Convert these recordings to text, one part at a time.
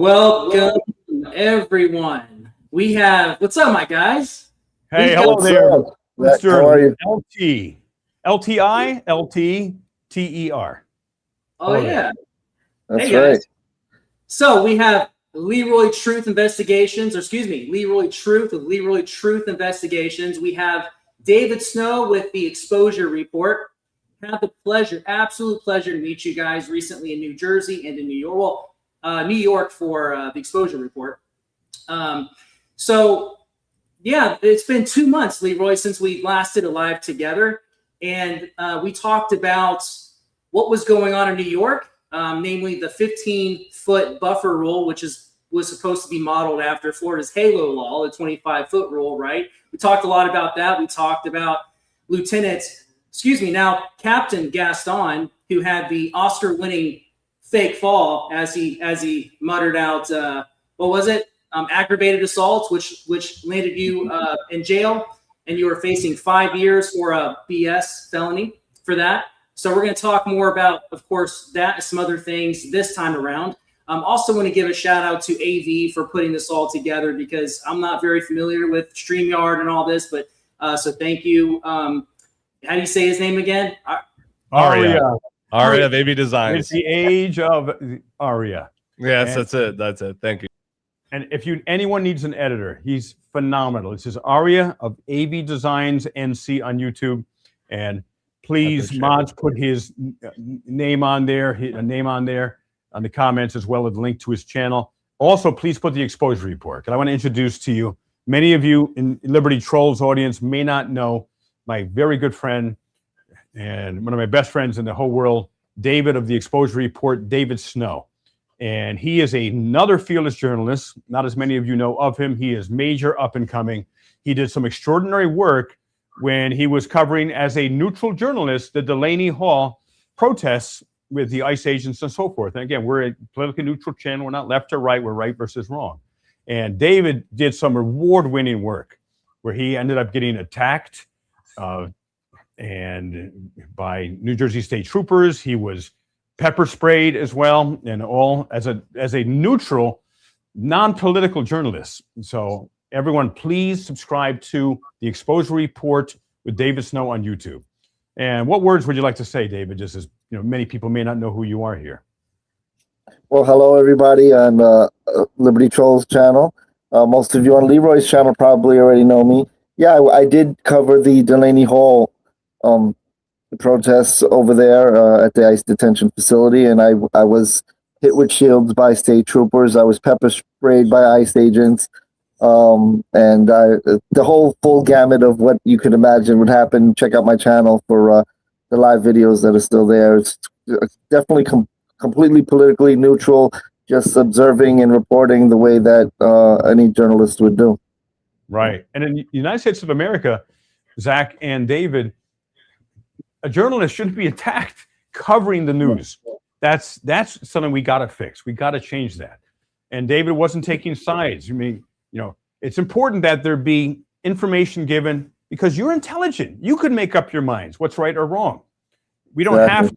Welcome, everyone. We have, what's up, my guys? Hey, hello there, Mr. How are you? LT. LTI, LTTER. Oh, yeah. That's Hey, right. guys. So we have Leroy Truth Investigations, or excuse me, Leroy Truth with Leroy Truth Investigations. We have David Snow with the Exposure Report. Had the pleasure, absolute pleasure to meet you guys recently in New Jersey and in New York. Well, New York for the Exposure Report. So, yeah, it's been 2 months, Leroy, since we last did a live together. And we talked about what was going on in New York, namely the 15-foot buffer rule, which was supposed to be modeled after Florida's Halo Law, the 25-foot rule, right? We talked a lot about that. We talked about Captain Gaston, who had the Oscar-winning fake fall, as he muttered out, what was it? Aggravated assaults, which landed you in jail, and you were facing 5 years for a BS felony for that. So we're going to talk more about, of course, that and some other things this time around. Also want to give a shout out to AV for putting this all together, because I'm not very familiar with StreamYard and all this, but so thank you. How do you say his name again? Aria Baby Designs. It's the age of Aria. Yes, that's it. Thank you. And if anyone needs an editor, he's phenomenal. This is Aria of AV Designs NC on YouTube. And please, mods, put his name on there, on the comments, as well as a link to his channel. Also, please put the Exposure Report. And I want to introduce to you, many of you in Liberty Trolls audience may not know my very good friend and one of my best friends in the whole world, David of the Exposure Report, David Snow. And he is another fearless journalist. Not as many of you know of him. He is major, up and coming. He did some extraordinary work when he was covering, as a neutral journalist, the Delaney Hall protests with the ICE agents and so forth. And again, we're a politically neutral channel. We're not left or right. We're right versus wrong. And David did some award-winning work where he ended up getting attacked and by New Jersey state troopers. He was pepper sprayed as well, and all as a neutral, non-political journalist. So everyone, please subscribe to the Exposure Report with David Snow on YouTube. And what words would you like to say, David? Just as many people may not know who you are here. Well, hello everybody on Liberty Trolls channel. Most of you on Leroy's channel probably already know me. Yeah, I did cover the Delaney Hall protests over there at the ICE detention facility, and I was hit with shields by state troopers. I was pepper sprayed by ICE agents, and the whole full gamut of what you could imagine would happen. Check out my channel for the live videos that are still there. It's definitely completely politically neutral, just observing and reporting the way that any journalist would do. Right. And in the United States of America, Zach and David, a journalist shouldn't be attacked covering the news. That's something we got to fix. We got to change that. And David wasn't taking sides. I mean, it's important that there be information given, because you're intelligent. You could make up your minds what's right or wrong. We don't have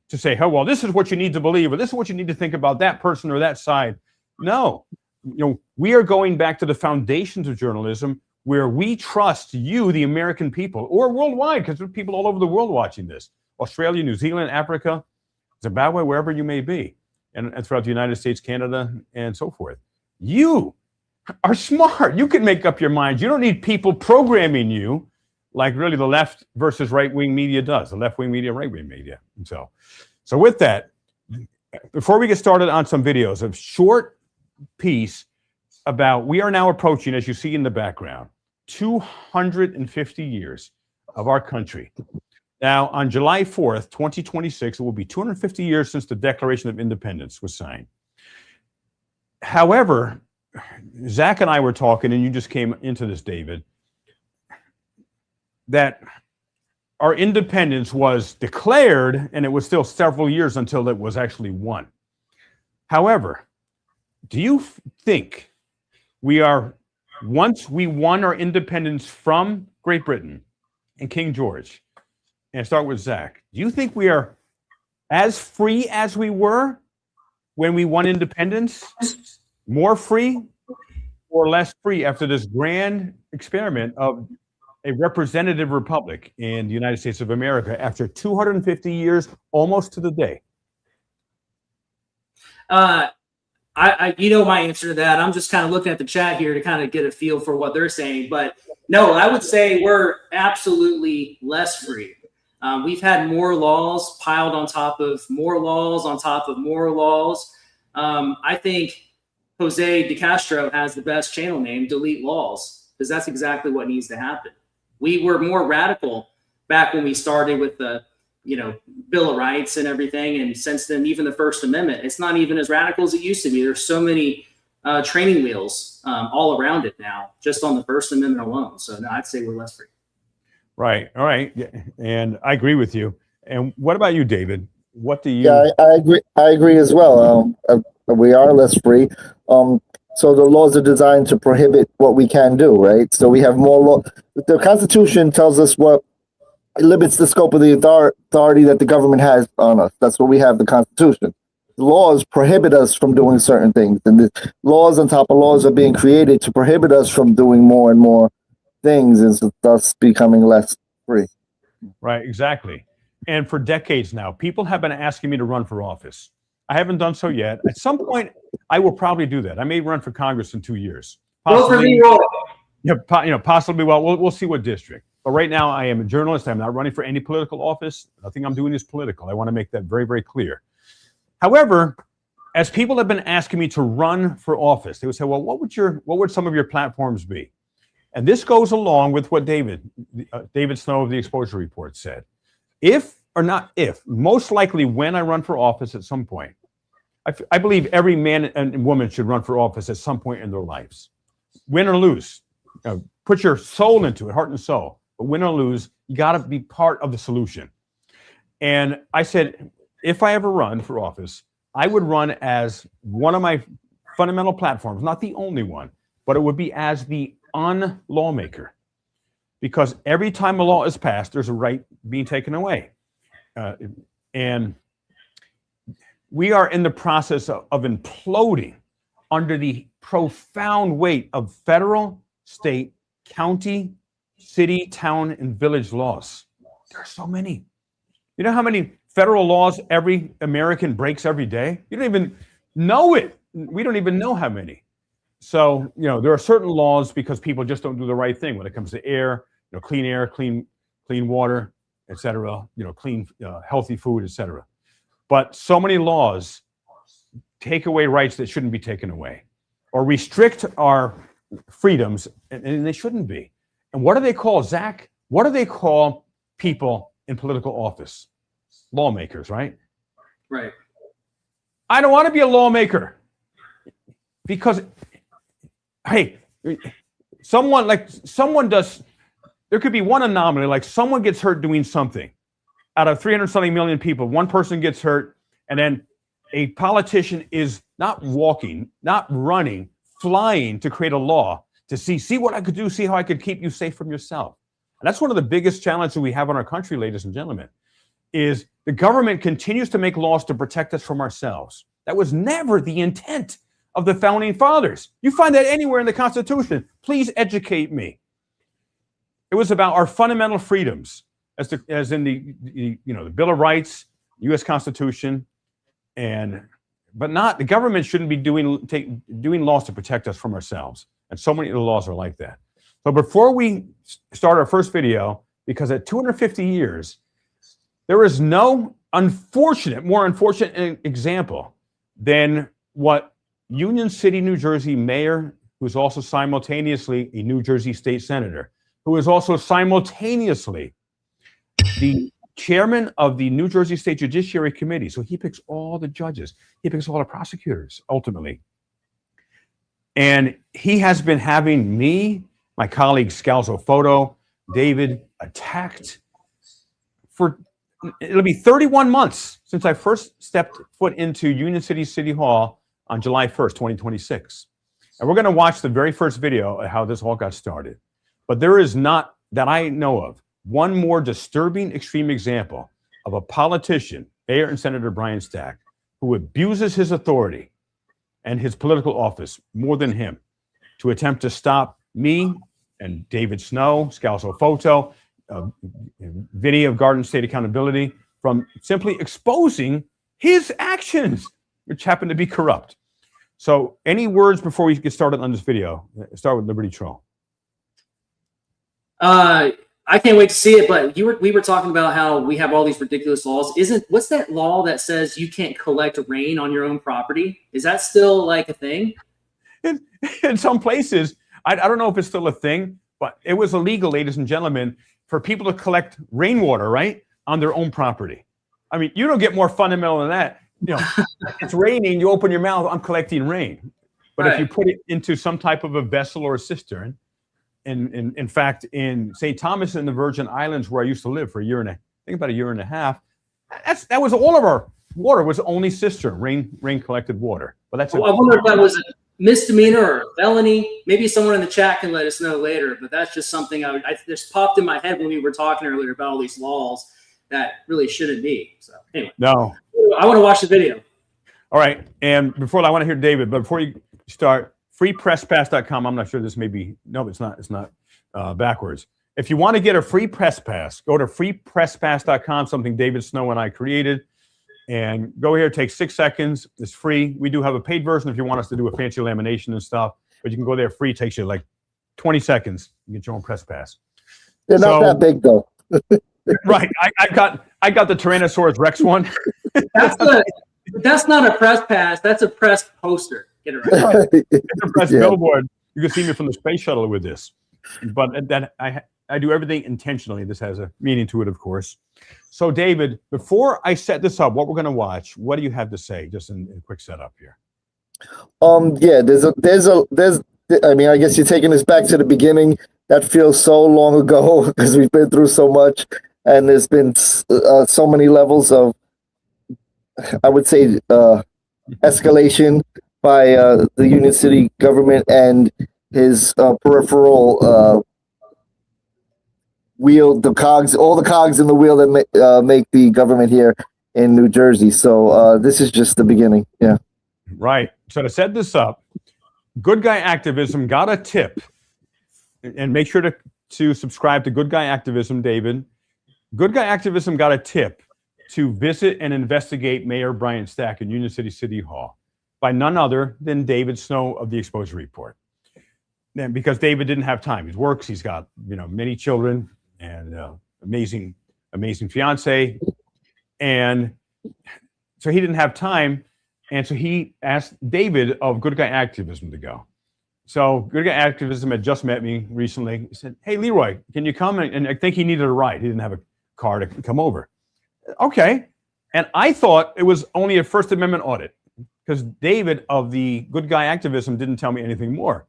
to say, oh, well, this is what you need to believe, or this is what you need to think about that person or that side. No, we are going back to the foundations of journalism, where we trust you, the American people, or worldwide, because there are people all over the world watching this. Australia, New Zealand, Africa, Zimbabwe, wherever you may be, and throughout the United States, Canada, and so forth. You are smart. You can make up your minds. You don't need people programming you like really the left versus right-wing media does, the left-wing media, right-wing media. And so with that, before we get started on some videos, a short piece about, we are now approaching, as you see in the background, 250 years of our country. Now, on July 4th, 2026, it will be 250 years since the Declaration of Independence was signed. However, Zach and I were talking, and you just came into this, David, that our independence was declared, and it was still several years until it was actually won. However, do you think we are, once we won our independence from Great Britain and King George, and start with Zach, do you think we are as free as we were, when we won independence, more free or less free after this grand experiment of a representative republic in the United States of America after 250 years, almost to the day? You know my answer to that. I'm just kind of looking at the chat here to kind of get a feel for what they're saying. But no, I would say we're absolutely less free. We've had more laws piled on top of more laws on top of more laws. I think Jose De Castro has the best channel name, Delete Laws, because that's exactly what needs to happen. We were more radical back when we started with the, Bill of Rights and everything. And since then, even the First Amendment, it's not even as radical as it used to be. There's so many training wheels all around it now, just on the First Amendment alone. So no, I'd say we're less free. Right. All right. And I agree with you. And what about you, David? What do you? Yeah, I agree. I agree as well. We are less free. So the laws are designed to prohibit what we can do, right? So we have more law. The Constitution tells us what limits the scope of the authority that the government has on us. That's what we have, the Constitution. The laws prohibit us from doing certain things, and the laws on top of laws are being created to prohibit us from doing more and more things, and thus becoming less free. Right, exactly. And for decades now, people have been asking me to run for office. I haven't done so yet. At some point, I will probably do that. I may run for Congress in 2 years. Possibly, possibly. Well, we'll see what district. But right now, I am a journalist. I'm not running for any political office. Nothing I'm doing is political. I want to make that very, very clear. However, as people have been asking me to run for office, they would say, "Well, what would some of your platforms be?" And this goes along with what David Snow of the Exposure Report said. Most likely when I run for office at some point, I believe every man and woman should run for office at some point in their lives. Win or lose, put your soul into it, heart and soul. But win or lose, you got to be part of the solution. And I said, if I ever run for office, I would run as one of my fundamental platforms, not the only one, but it would be as the unlawmaker. Because every time a law is passed, there's a right being taken away. And we are in the process of imploding under the profound weight of federal, state, county, city, town, and village laws. There are so many. You know how many federal laws every American breaks every day? You don't even know it. We don't even know how many. So, there are certain laws because people just don't do the right thing when it comes to air, clean, clean water, et cetera, clean, healthy food, et cetera. But so many laws take away rights that shouldn't be taken away or restrict our freedoms, and they shouldn't be. And what do they call, Zach? What do they call people in political office? Lawmakers, right? Right. I don't want to be a lawmaker because, hey, someone does, there could be one anomaly, like someone gets hurt doing something. Out of 300-something million people, one person gets hurt, and then a politician is not walking, not running, flying to create a law to see what I could do, see how I could keep you safe from yourself. And that's one of the biggest challenges we have in our country, ladies and gentlemen, is the government continues to make laws to protect us from ourselves. That was never the intent of the founding fathers. You find that anywhere in the Constitution. Please educate me. It was about our fundamental freedoms, as in the Bill of Rights, U.S. Constitution, but not the government shouldn't be doing laws to protect us from ourselves. And so many of the laws are like that. So before we start our first video, because at 250 years, there is no more unfortunate example than what Union City, New Jersey mayor, who's also simultaneously a New Jersey state senator, who is also simultaneously the chairman of the New Jersey State Judiciary Committee. So he picks all the judges. He picks all the prosecutors, ultimately. And he has been having me, my colleague Scalzo Photo, David, attacked for, it'll be 31 months since I first stepped foot into Union City City Hall on July 1st, 2026. And we're going to watch the very first video of how this all got started. But there is not, that I know of, one more disturbing extreme example of a politician, Mayor and Senator Brian Stack, who abuses his authority and his political office more than him to attempt to stop me and David Snow, Scalzo Photo, Vinny of Garden State Accountability from simply exposing his actions, which happen to be corrupt. So any words before we get started on this video? Start with Liberty Troll. I can't wait to see it, but we were talking about how we have all these ridiculous laws. What's that law that says you can't collect rain on your own property? Is that still like a thing? In some places, I don't know if it's still a thing, but it was illegal, ladies and gentlemen, for people to collect rainwater, right, on their own property. I mean, you don't get more fundamental than that. You know, it's raining, you open your mouth, I'm collecting rain. But Right. if you put it into some type of a vessel or a cistern, in fact, in St. Thomas in the Virgin Islands, where I used to live for about a year and a half, that was all of our water was only cistern, rain collected water. But that's I wonder if that was a misdemeanor or a felony. Maybe someone in the chat can let us know later, but that's just something I just popped in my head when we were talking earlier about all these laws that really shouldn't be. So anyway, no. I want to watch the video. All right, and before I want to hear David, but before you start, freepresspass.com. I'm not sure this may be, no, it's not backwards. If you want to get a free press pass, go to freepresspass.com, something David Snow and I created. And go here, it takes 6 seconds. It's free. We do have a paid version if you want us to do a fancy lamination and stuff. But you can go there free. It takes you like 20 seconds. You get your own press pass. They're not that big though. Right. I got the Tyrannosaurus Rex one. That's not a press pass. That's a press poster. Get it right. It's a press billboard. You can see me from the space shuttle with this. But that I do everything intentionally. This has a meaning to it, of course. So, David, before I set this up, what we're going to watch, what do you have to say, just in a quick setup here? Yeah, I mean, I guess you're taking us back to the beginning. That feels so long ago because we've been through so much, and there's been so many levels of, I would say, escalation by the Union City government and his peripheral wheel, all the cogs in the wheel that make the government here in New Jersey. So this is just the beginning. Yeah. Right. So to set this up, Good Guy Activism got a tip, and make sure to subscribe to Good Guy Activism, David. Good Guy Activism got a tip to visit and investigate Mayor Brian Stack in Union City City Hall by none other than David Snow of the Exposure Report. And because David didn't have time, he works, he's got many children and amazing fiance, and so he didn't have time, and so he asked David of Good Guy Activism to go. So Good Guy Activism had just met me recently. He said, "Hey, Leroy, can you come?" And I think he needed a ride. He didn't have a car to come over. Okay, and I thought it was only a First Amendment audit because David of the Good Guy Activism didn't tell me anything more.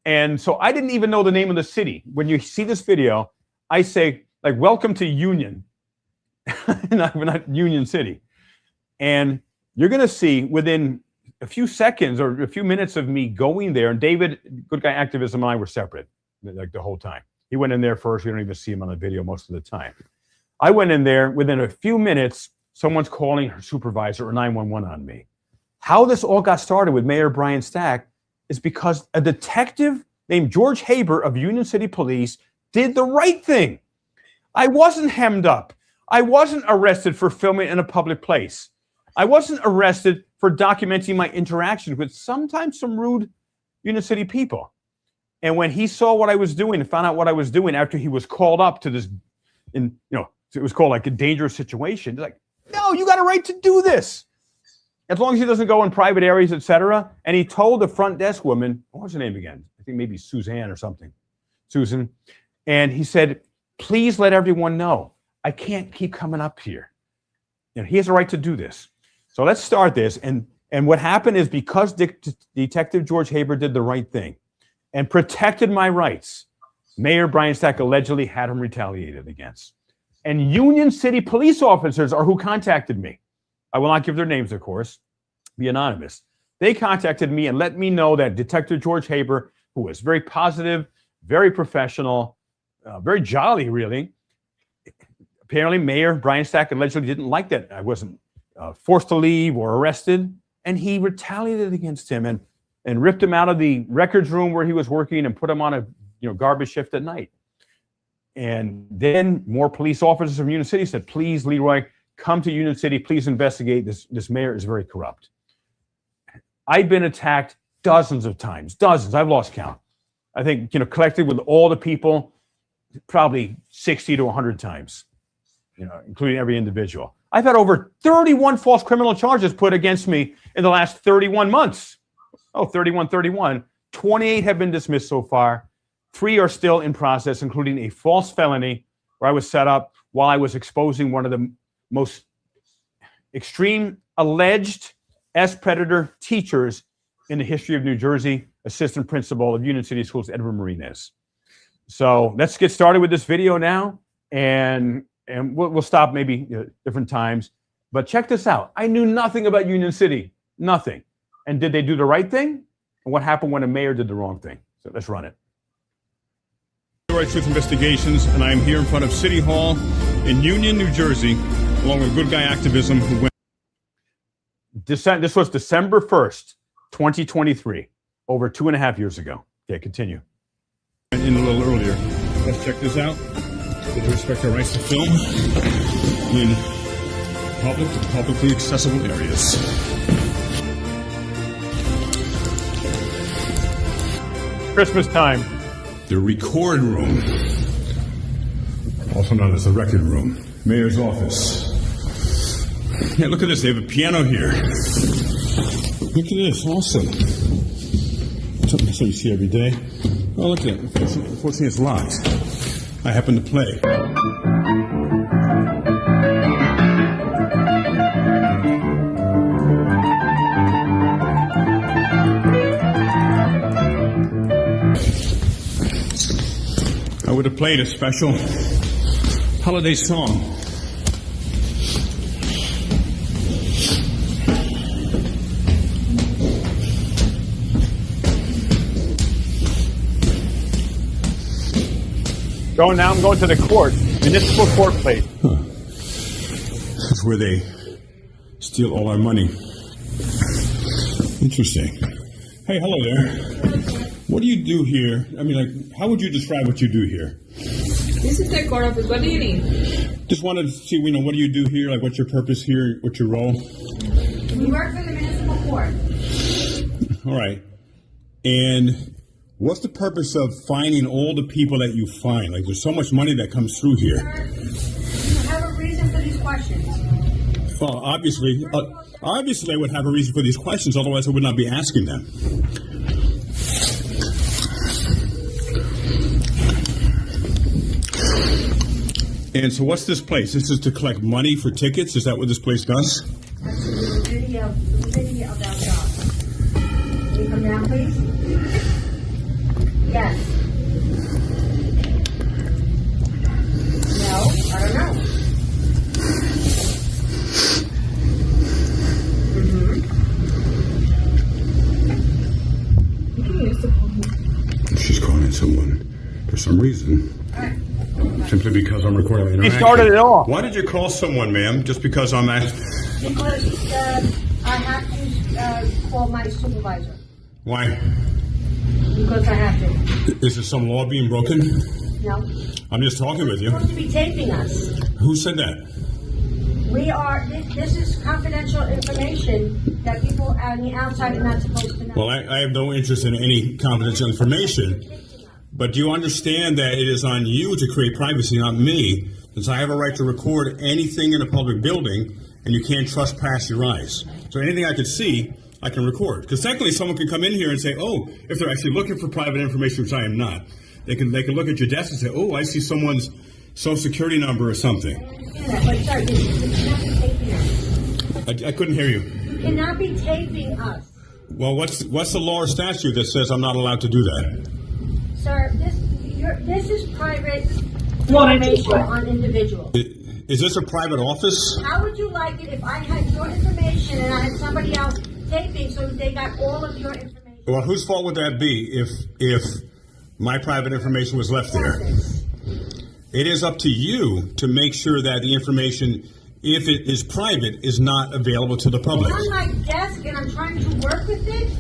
And so I didn't even know the name of the city. When you see this video, I say, like, welcome to Union, not Union City. And you're going to see within a few seconds or a few minutes of me going there, and David, Good Guy Activism, and I were separate like the whole time. He went in there first. You don't even see him on the video most of the time. I went in there. Within a few minutes, someone's calling her supervisor or 911 on me. How this all got started with Mayor Brian Stack is because a detective named George Haber of Union City Police did the right thing. I wasn't hemmed up. I wasn't arrested for filming in a public place. I wasn't arrested for documenting my interactions with sometimes some rude Union City people. And when he saw what I was doing and found out what I was doing after he was called up to this, it was called like a dangerous situation. He's like, no, you got a right to do this. As long as he doesn't go in private areas, etc. And he told the front desk woman, what was her name again? I think maybe Suzanne or something. Susan. And he said, please let everyone know. I can't keep coming up here. He has a right to do this. So let's start this. And what happened is because Detective George Haber did the right thing and protected my rights, Mayor Brian Stack allegedly had him retaliated against. And Union City police officers are who contacted me. I will not give their names, of course, be anonymous. They contacted me and let me know that Detective George Haber, who was very positive, very professional, very jolly, really. Apparently, Mayor Brian Stack allegedly didn't like that I wasn't forced to leave or arrested, and he retaliated against him and ripped him out of the records room where he was working and put him on a garbage shift at night. And then more police officers from Union City said, please, Leroy, come to Union City, please investigate. This mayor is very corrupt. I've been attacked dozens of times, dozens. I've lost count. I think, collected with all the people, probably 60 to 100 times, including every individual. I've had over 31 false criminal charges put against me in the last 31 months. 31. 28 have been dismissed so far. 3 are still in process, including a false felony where I was set up while I was exposing one of the most extreme alleged predator teachers in the history of New Jersey, assistant principal of Union City Schools, Edward Martinez. So let's get started with this video now, and we'll stop maybe different times. But check this out. I knew nothing about Union City, nothing. And did they do the right thing? And what happened when a mayor did the wrong thing? So let's run it. Rights Truth Investigations, and I am here in front of City Hall in Union, New Jersey, along with Good Guy Activism, who went. This was December 1st, 2023, over 2.5 years ago. Okay, continue. In a little earlier. Let's check this out. With respect to rights to film in publicly accessible areas. Christmas time. The record room, also known as the record room, mayor's office. Yeah, look at this. They have a piano here. Look at this. Awesome. Something that's what you see every day. Oh, look at it. Unfortunately, it's locked. I happen to play. I would have played a special holiday song. Now I'm going to the court, municipal court place. That's where they steal all our money. Interesting. Hey, hello there. What do you do here? I mean, how would you describe what you do here? This is the court office. What do you need? Just wanted to see, what do you do here? Like, what's your purpose here? What's your role? We work for the municipal court. All right. And what's the purpose of finding all the people that you find? Like, there's so much money that comes through here. You have a reason for these questions. Well, obviously I would have a reason for these questions. Otherwise, I would not be asking them. And so what's this place? This is to collect money for tickets? Is that what this place does? That's the video of our job. Can you come down, please? Yes. No, I don't know. You can use the phone. She's calling someone for some reason. Simply because I'm recording an He interaction. started it off. Why did you call someone, ma'am? Just because I'm at... Because I have to call my supervisor. Why? Because I have to. Is there some law being broken? No. I'm just talking with you. You're supposed to be taping us. Who said that? We are, this is confidential information that people on the outside are not supposed to know. Well, I have no interest in any confidential information. But do you understand that it is on you to create privacy, not me, since I have a right to record anything in a public building, and you can't trespass your eyes. So anything I can see, I can record. Because technically, someone can come in here and say, oh, if they're actually looking for private information, which I am not, they can look at your desk and say, oh, I see someone's social security number or something. I understand that, but sorry, you cannot be taping us. I couldn't hear you. You cannot be taping us. Well, what's the law or statute that says I'm not allowed to do that? Sir, this is private information on individuals. Is this a private office? How would you like it if I had your information and I had somebody else taping so they got all of your information? Well, whose fault would that be if my private information was left there? It is up to you to make sure that the information if it is private, is not available to the public? It's on my desk and I'm trying to work with it.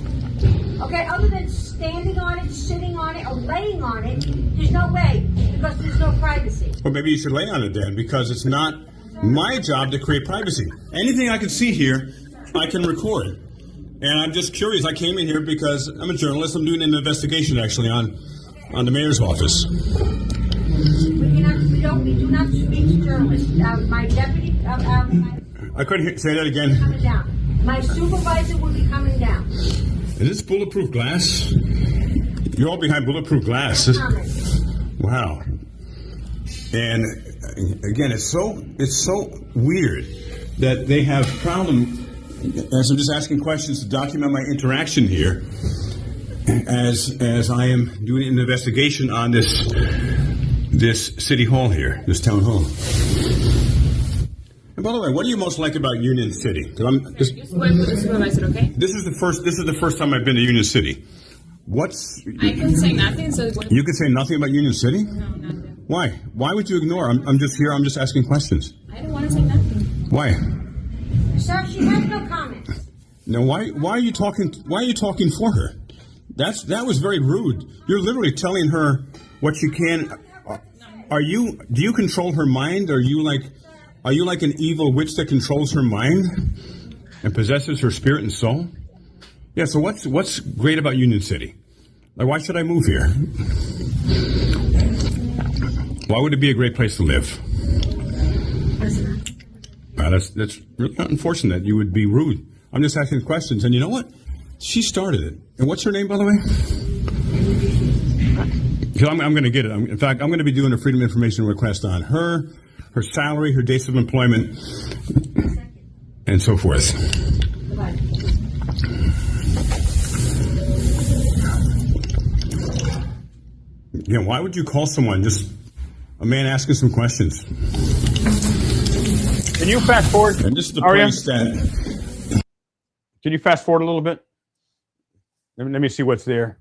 Okay, other than standing on it, sitting on it, or laying on it, there's no way, because there's no privacy. Well, maybe you should lay on it then, because it's not my job to create privacy. Anything I can see here, I can record. And I'm just curious. I came in here because I'm a journalist. I'm doing an investigation, actually, on the mayor's office. We do not speak to journalists. My deputy, I couldn't say that again. coming down. My supervisor will be coming down. Is this bulletproof glass? You're all behind bulletproof glass. Wow. And again, it's so weird that they have problem. As I'm just asking questions to document my interaction here, as I am doing an investigation on this city hall here, this town hall. And by the way, what do you most like about Union City? This is the first time I've been to Union City. I can say nothing. So you can say nothing about Union City? No, nothing. Why? Why would you ignore? I'm just here. I'm just asking questions. I don't want to say nothing. Why? Sir, she has no comments. Now, why are you talking? Why are you talking for her? That was very rude. You're literally telling her what she can. Do you control her mind? Are you like an evil witch that controls her mind and possesses her spirit and soul? Yeah. So what's great about Union City? Like, why should I move here? Why would it be a great place to live? That's really unfortunate. You would be rude. I'm just asking questions, and you know what? She started it. And what's her name, by the way? Because I'm going to get it. In fact, I'm going to be doing a freedom of information request on her salary, her dates of employment, and so forth. Yeah, why would you call someone, just a man asking some questions? Can you fast forward? And this is the Aria? place that... Can you fast forward a little bit? Let me see what's there.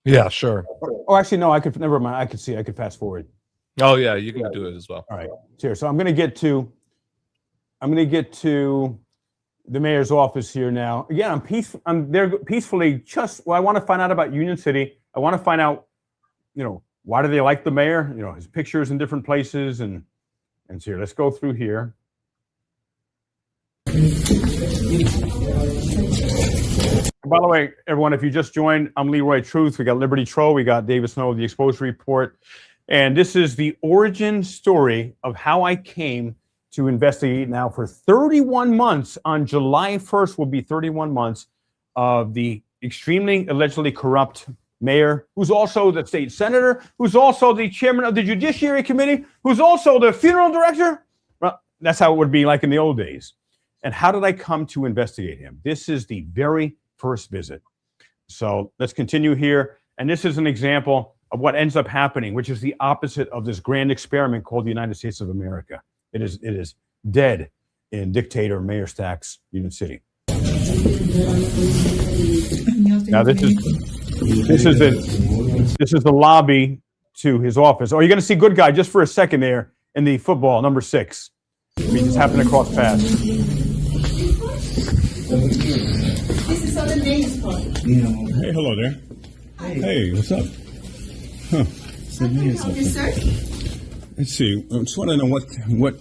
Yeah, sure. Oh, actually, no. I could. Never mind. I could see. I could fast forward. Oh yeah, you can do it as well. All right. Here. So I'm going to get to the mayor's office here now. Again, I'm there peacefully. I want to find out about Union City. I want to find out, why do they like the mayor? His pictures in different places, and so here. Let's go through here. By the way, everyone, if you just joined, I'm Leroy Truth. We got Liberty Troll. We got David Snow of the Exposure Report. And this is the origin story of how I came to investigate now for 31 months. On July 1st will be 31 months of the extremely allegedly corrupt mayor, who's also the state senator, who's also the chairman of the Judiciary Committee, who's also the funeral director. Well, that's how it would be like in the old days. And how did I come to investigate him? This is the very first visit. So let's continue here. And this is an example of what ends up happening, which is the opposite of this grand experiment called the United States of America. It is dead in dictator Mayor Stack's Union City. Now this is the lobby to his office. Oh, you're going to see good guy just for a second there in the football, number 6. We just happened to cross paths. This is on the main part. Hey, hello there. Hey, what's up? Huh. Sir? Let's see. I just want to know what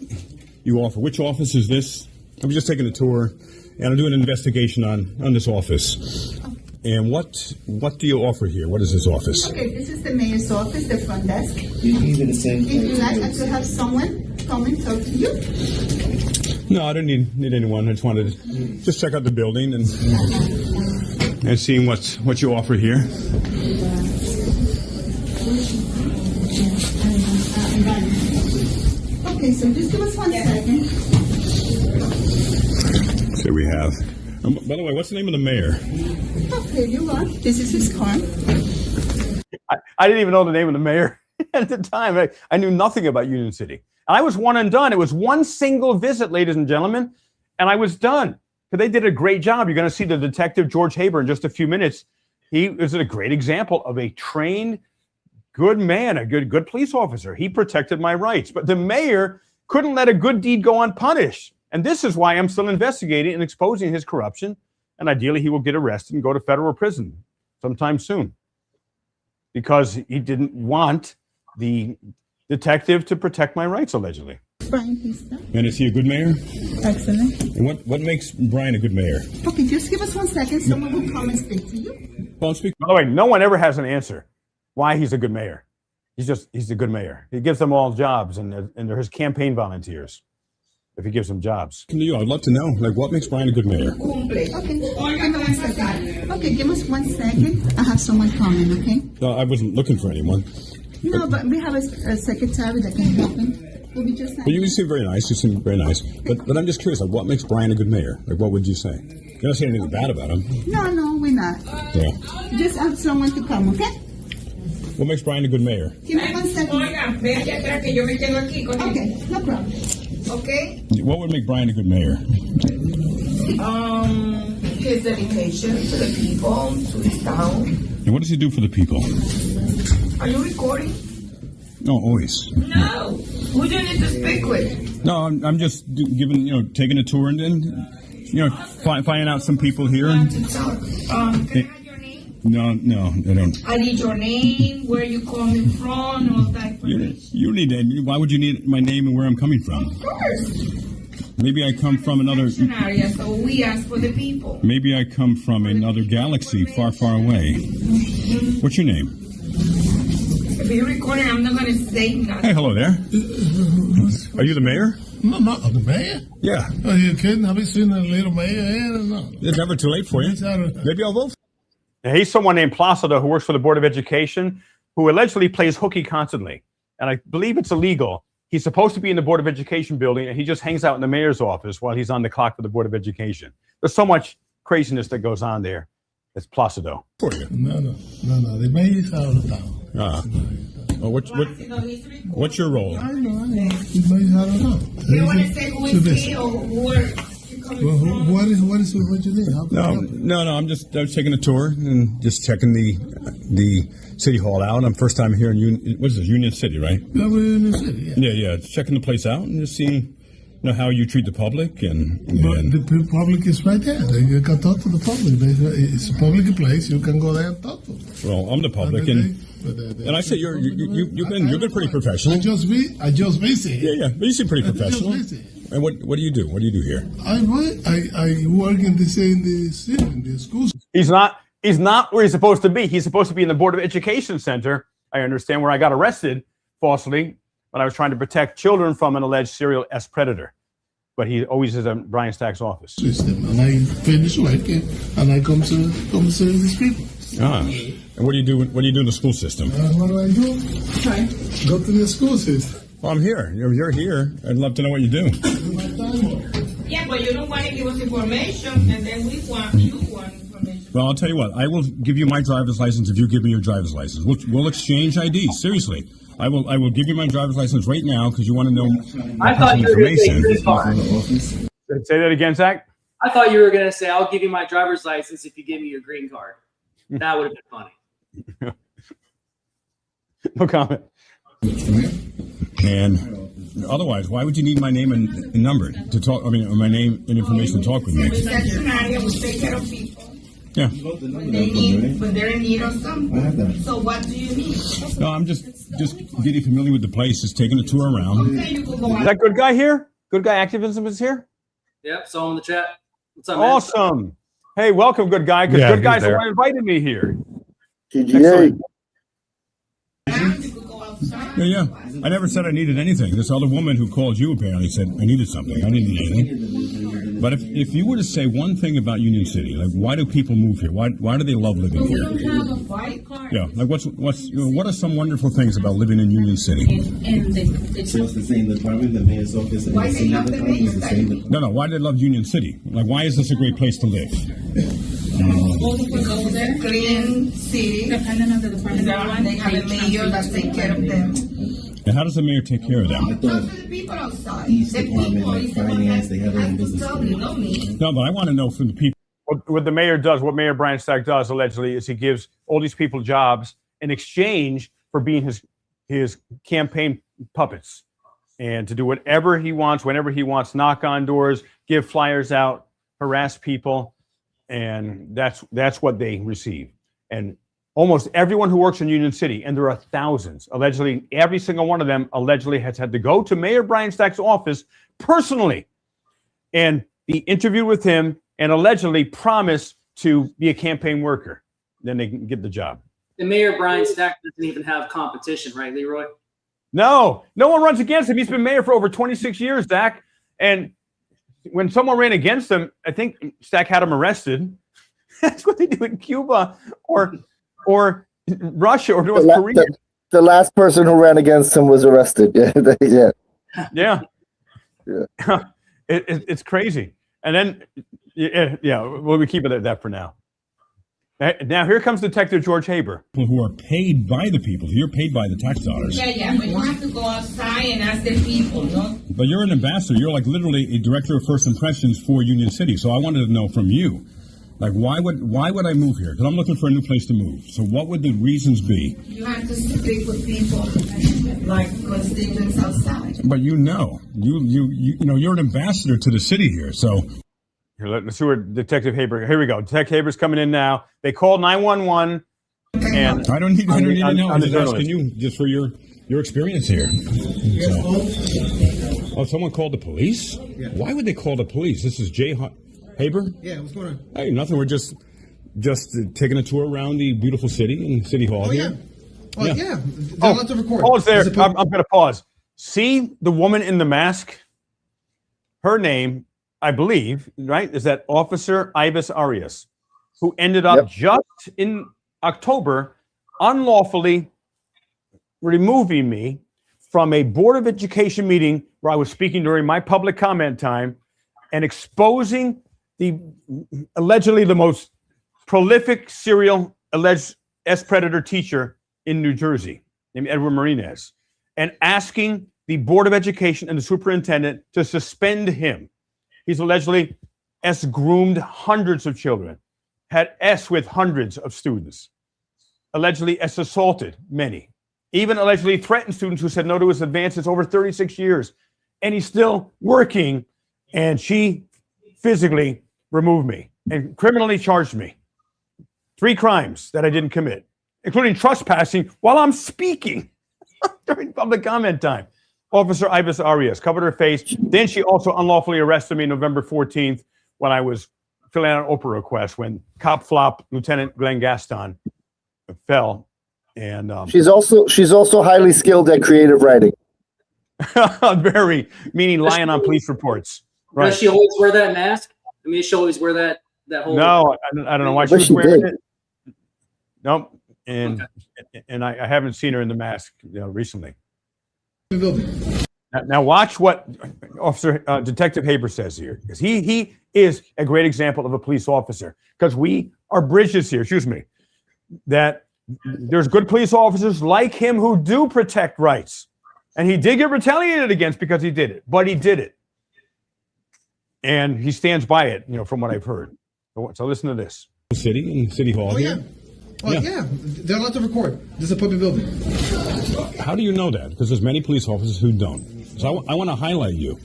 you offer. Which office is this? I'm just taking a tour, and I'm doing an investigation on this office. And what do you offer here? What is this office? Okay, this is the mayor's office, the front desk. You do the same If you like, I could have someone come and talk to you. No, I don't need anyone. I just wanted to just check out the building and seeing what you offer here. Okay, so just give us 1 second. So we have. By the way, what's the name of the mayor? Okay, you are. This is his car. I didn't even know the name of the mayor at the time. I knew nothing about Union City. And I was one and done. It was one single visit, ladies and gentlemen, and I was done. But they did a great job. You're going to see the detective, George Haber, in just a few minutes. He is a great example of a trained, good man, a good police officer. He protected my rights. But the mayor couldn't let a good deed go unpunished. And this is why I'm still investigating and exposing his corruption. And ideally, he will get arrested and go to federal prison sometime soon, because he didn't want the detective to protect my rights, allegedly. Brian, please stop. And is he a good mayor? Excellent. And what makes Brian a good mayor? Okay, just give us 1 second. Someone will come and speak to you. Well, speak. By the way, no one ever has an answer why he's a good mayor. He's a good mayor. He gives them all jobs, and they're his campaign volunteers if he gives them jobs. To you, I'd love to know, like, what makes Brian a good mayor? Okay, give me 1 second. Okay, give us 1 second. I have someone coming, okay? No, I wasn't looking for anyone. No, but we have a secretary that can help him. We'll be just But you seem very nice. You seem very nice. But I'm just curious, like, what makes Brian a good mayor? Like, what would you say? You're not saying anything bad about him. No, we're not. Yeah. Just ask someone to come, okay? What makes Brian a good mayor? Give me 1 second. Oiga, ven aquí atrás que yo me quedo aquí con él. Okay, no problem. Okay? What would make Brian a good mayor? His dedication to the people, to his town. And what does he do for the people? Are you recording? No, always. No. Who do you need to speak with? No, I'm just taking a tour and then, finding out some people here. Can I have your name? No, I don't. I need your name, where you coming from, all that information. You need that. Why would you need my name and where I'm coming from? Of course. Maybe I come from another. Area, so we ask for the people. Maybe I come from another galaxy far, far away. What's your name? If you're recording, I'm not going to say nothing. Hey, hello there. Are you the mayor? No, not the mayor. Yeah. Are you kidding? Have you seen the little mayor here or not? It's never too late for you. Maybe I'll vote. Now, he's someone named Placido who works for the Board of Education, who allegedly plays hooky constantly. And I believe it's illegal. He's supposed to be in the Board of Education building, and he just hangs out in the mayor's office while he's on the clock for the Board of Education. There's so much craziness that goes on there. It's Placido. For you. No. The mayor's out of town. Well, what's your role? I know. The mayor's out of town. You want to say who is he or where you coming from? What you need? No. I was taking a tour and just checking the city hall out. I'm first time here in Union City, right? Yeah, we're in the city. Yeah. Just checking the place out and just seeing, how you treat the public and the public is right there. You can talk to the public. It's a public place. You can go there and talk to them. Well, I'm the public, and I say you've been pretty professional. I just visit. Yeah. But you seem pretty professional. And what do you do? What do you do here? I work in the city, in the schools. He's not where he's supposed to be. He's supposed to be in the Board of Education Center, I understand, where I got arrested falsely when I was trying to protect children from an alleged serial S predator. But he always is in Brian Stack's office. System, and I finish working, and I come to serve these people. And what do you do? What do you do in the school system? What do I do? Go to the school system. Well, I'm here. You're here. I'd love to know what you do. Yeah, but you don't want to give us information, and then you want information. Well, I'll tell you what. I will give you my driver's license if you give me your driver's license. We'll exchange IDs. Seriously. I will give you my driver's license right now because you want to know I thought you were going to say green card. Say that again, Zach? I thought you were going to say, I'll give you my driver's license if you give me your green card. That would have been funny. No comment. And otherwise, why would you need my name and number to talk? I mean, or my name and information to talk with me? Reception area will take care of people. Yeah. When they're in need of something. So what do you need? No, I'm just getting familiar with the place, just taking a tour around. Okay, you could go Is out. that good guy here? Good guy activism is here? Yep, saw him in the chat. What's up, man? Awesome. Hey, welcome, good guy, because Yeah, good he's guys are there. what invited me here. TGA. You could go outside. Yeah. I never said I needed anything. This other woman who called you apparently said I needed something. I didn't need anything. But if you were to say one thing about Union City, like why do people move here? Why do they love living We here? don't have a white card. Yeah, like what are some wonderful things about living in Union City? And So it's the same department, the mayor's office, and Why the they senior love the department is the mayor's same office? department. No, why do they love Union City? Like why is this a great place to live? both of us go there. Clean city. Depending on the department they want, They have a mayor that take care of them. And how does the mayor take care of them? Talk to the people outside. Each The department, people like is the one finance, that they have their own has to business tell you, not me. No, but I want to know from the people. What the mayor does, what Mayor Brian Stack does allegedly, is he gives all these people jobs in exchange for being his campaign puppets. and to do whatever he wants, whenever he wants, knock on doors, give flyers out, harass people, and that's what they receive. And almost everyone who works in Union City, and there are thousands, allegedly, every single one of them allegedly has had to go to Mayor Brian Stack's office personally and be interviewed with him and allegedly promise to be a campaign worker. Then they can get the job. And Mayor Brian Stack doesn't even have competition, right, Leroy? No one runs against him. He's been mayor for over 26 years, Zach. And when someone ran against him, I think Stack had him arrested. That's what they do in Cuba or Russia or North Korea. The last person who ran against him was arrested. Yeah. It's crazy. And then, we'll be keeping it at that for now. Now, here comes Detective George Haber. People who are paid by the people. You're paid by the tax dollars. Yeah, but you have to go outside and ask the people, no? But you're an ambassador. You're like literally a director of first impressions for Union City. So I wanted to know from you, like, why would I move here? Because I'm looking for a new place to move. So what would the reasons be? You have to speak with people, like constituents outside. But you're an ambassador to the city here. So Here, let's see where Detective Haber. Here we go. Detective Haber's coming in now. They called 911, and I don't need to know. I'm just journalist. asking you just for your experience here. So, someone called the police? Yeah. Why would they call the police? This is Jay Haber? Yeah, what's going on? Hey, nothing. We're just taking a tour around the beautiful city and City Hall here. Yeah. Let's record. Pause there. I'm going to pause. See the woman in the mask? Her name, I believe, right, is that Officer Ibis Arias, who ended up just in October unlawfully removing me from a Board of Education meeting where I was speaking during my public comment time and exposing allegedly the most prolific serial alleged predator teacher in New Jersey, named Edward Marinez, and asking the Board of Education and the superintendent to suspend him. He's allegedly groomed hundreds of children, had with hundreds of students, allegedly assaulted many, even allegedly threatened students who said no to his advances over 36 years. And he's still working, and she physically removed me and criminally charged me. 3 crimes that I didn't commit, including trespassing while I'm speaking during public comment time. Officer Ibis Arias covered her face. Then she also unlawfully arrested me November 14th when I was filling out an Oprah request when cop flop Lieutenant Glenn Gaston fell. And she's also highly skilled at creative writing. Very, meaning lying on police reports. Right. Does she always wear that mask? I mean, she always wear that whole. No, I don't know why she was wearing it. Nope. And I haven't seen her in the mask recently. Now watch what Officer Detective Haber says here, because he is a great example of a police officer. Because we are bridges here. Excuse me. That there's good police officers like him who do protect rights, and he did get retaliated against because he did it, but he did it, and he stands by it. From what I've heard. So listen to this. City and City Hall here. They're allowed to record. This is a public building. How do you know that? Because there's many police officers who don't. So I want to highlight you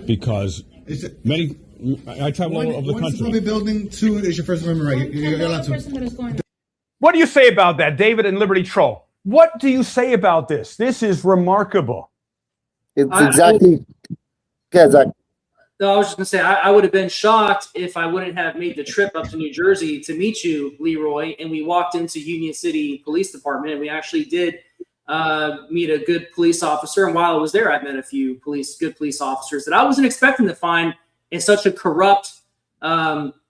because I travel all over the country. It's a public building. 2 is your First Amendment right. You're allowed to. What do you say about that, David and Liberty Troll? What do you say about this? This is remarkable. It's exactly. Yeah, Zach. No, I was just going to say, I would have been shocked if I wouldn't have made the trip up to New Jersey to meet you, Leroy, and we walked into Union City Police Department, and we actually did meet a good police officer. And while I was there, I met a few good police officers that I wasn't expecting to find in such a corrupt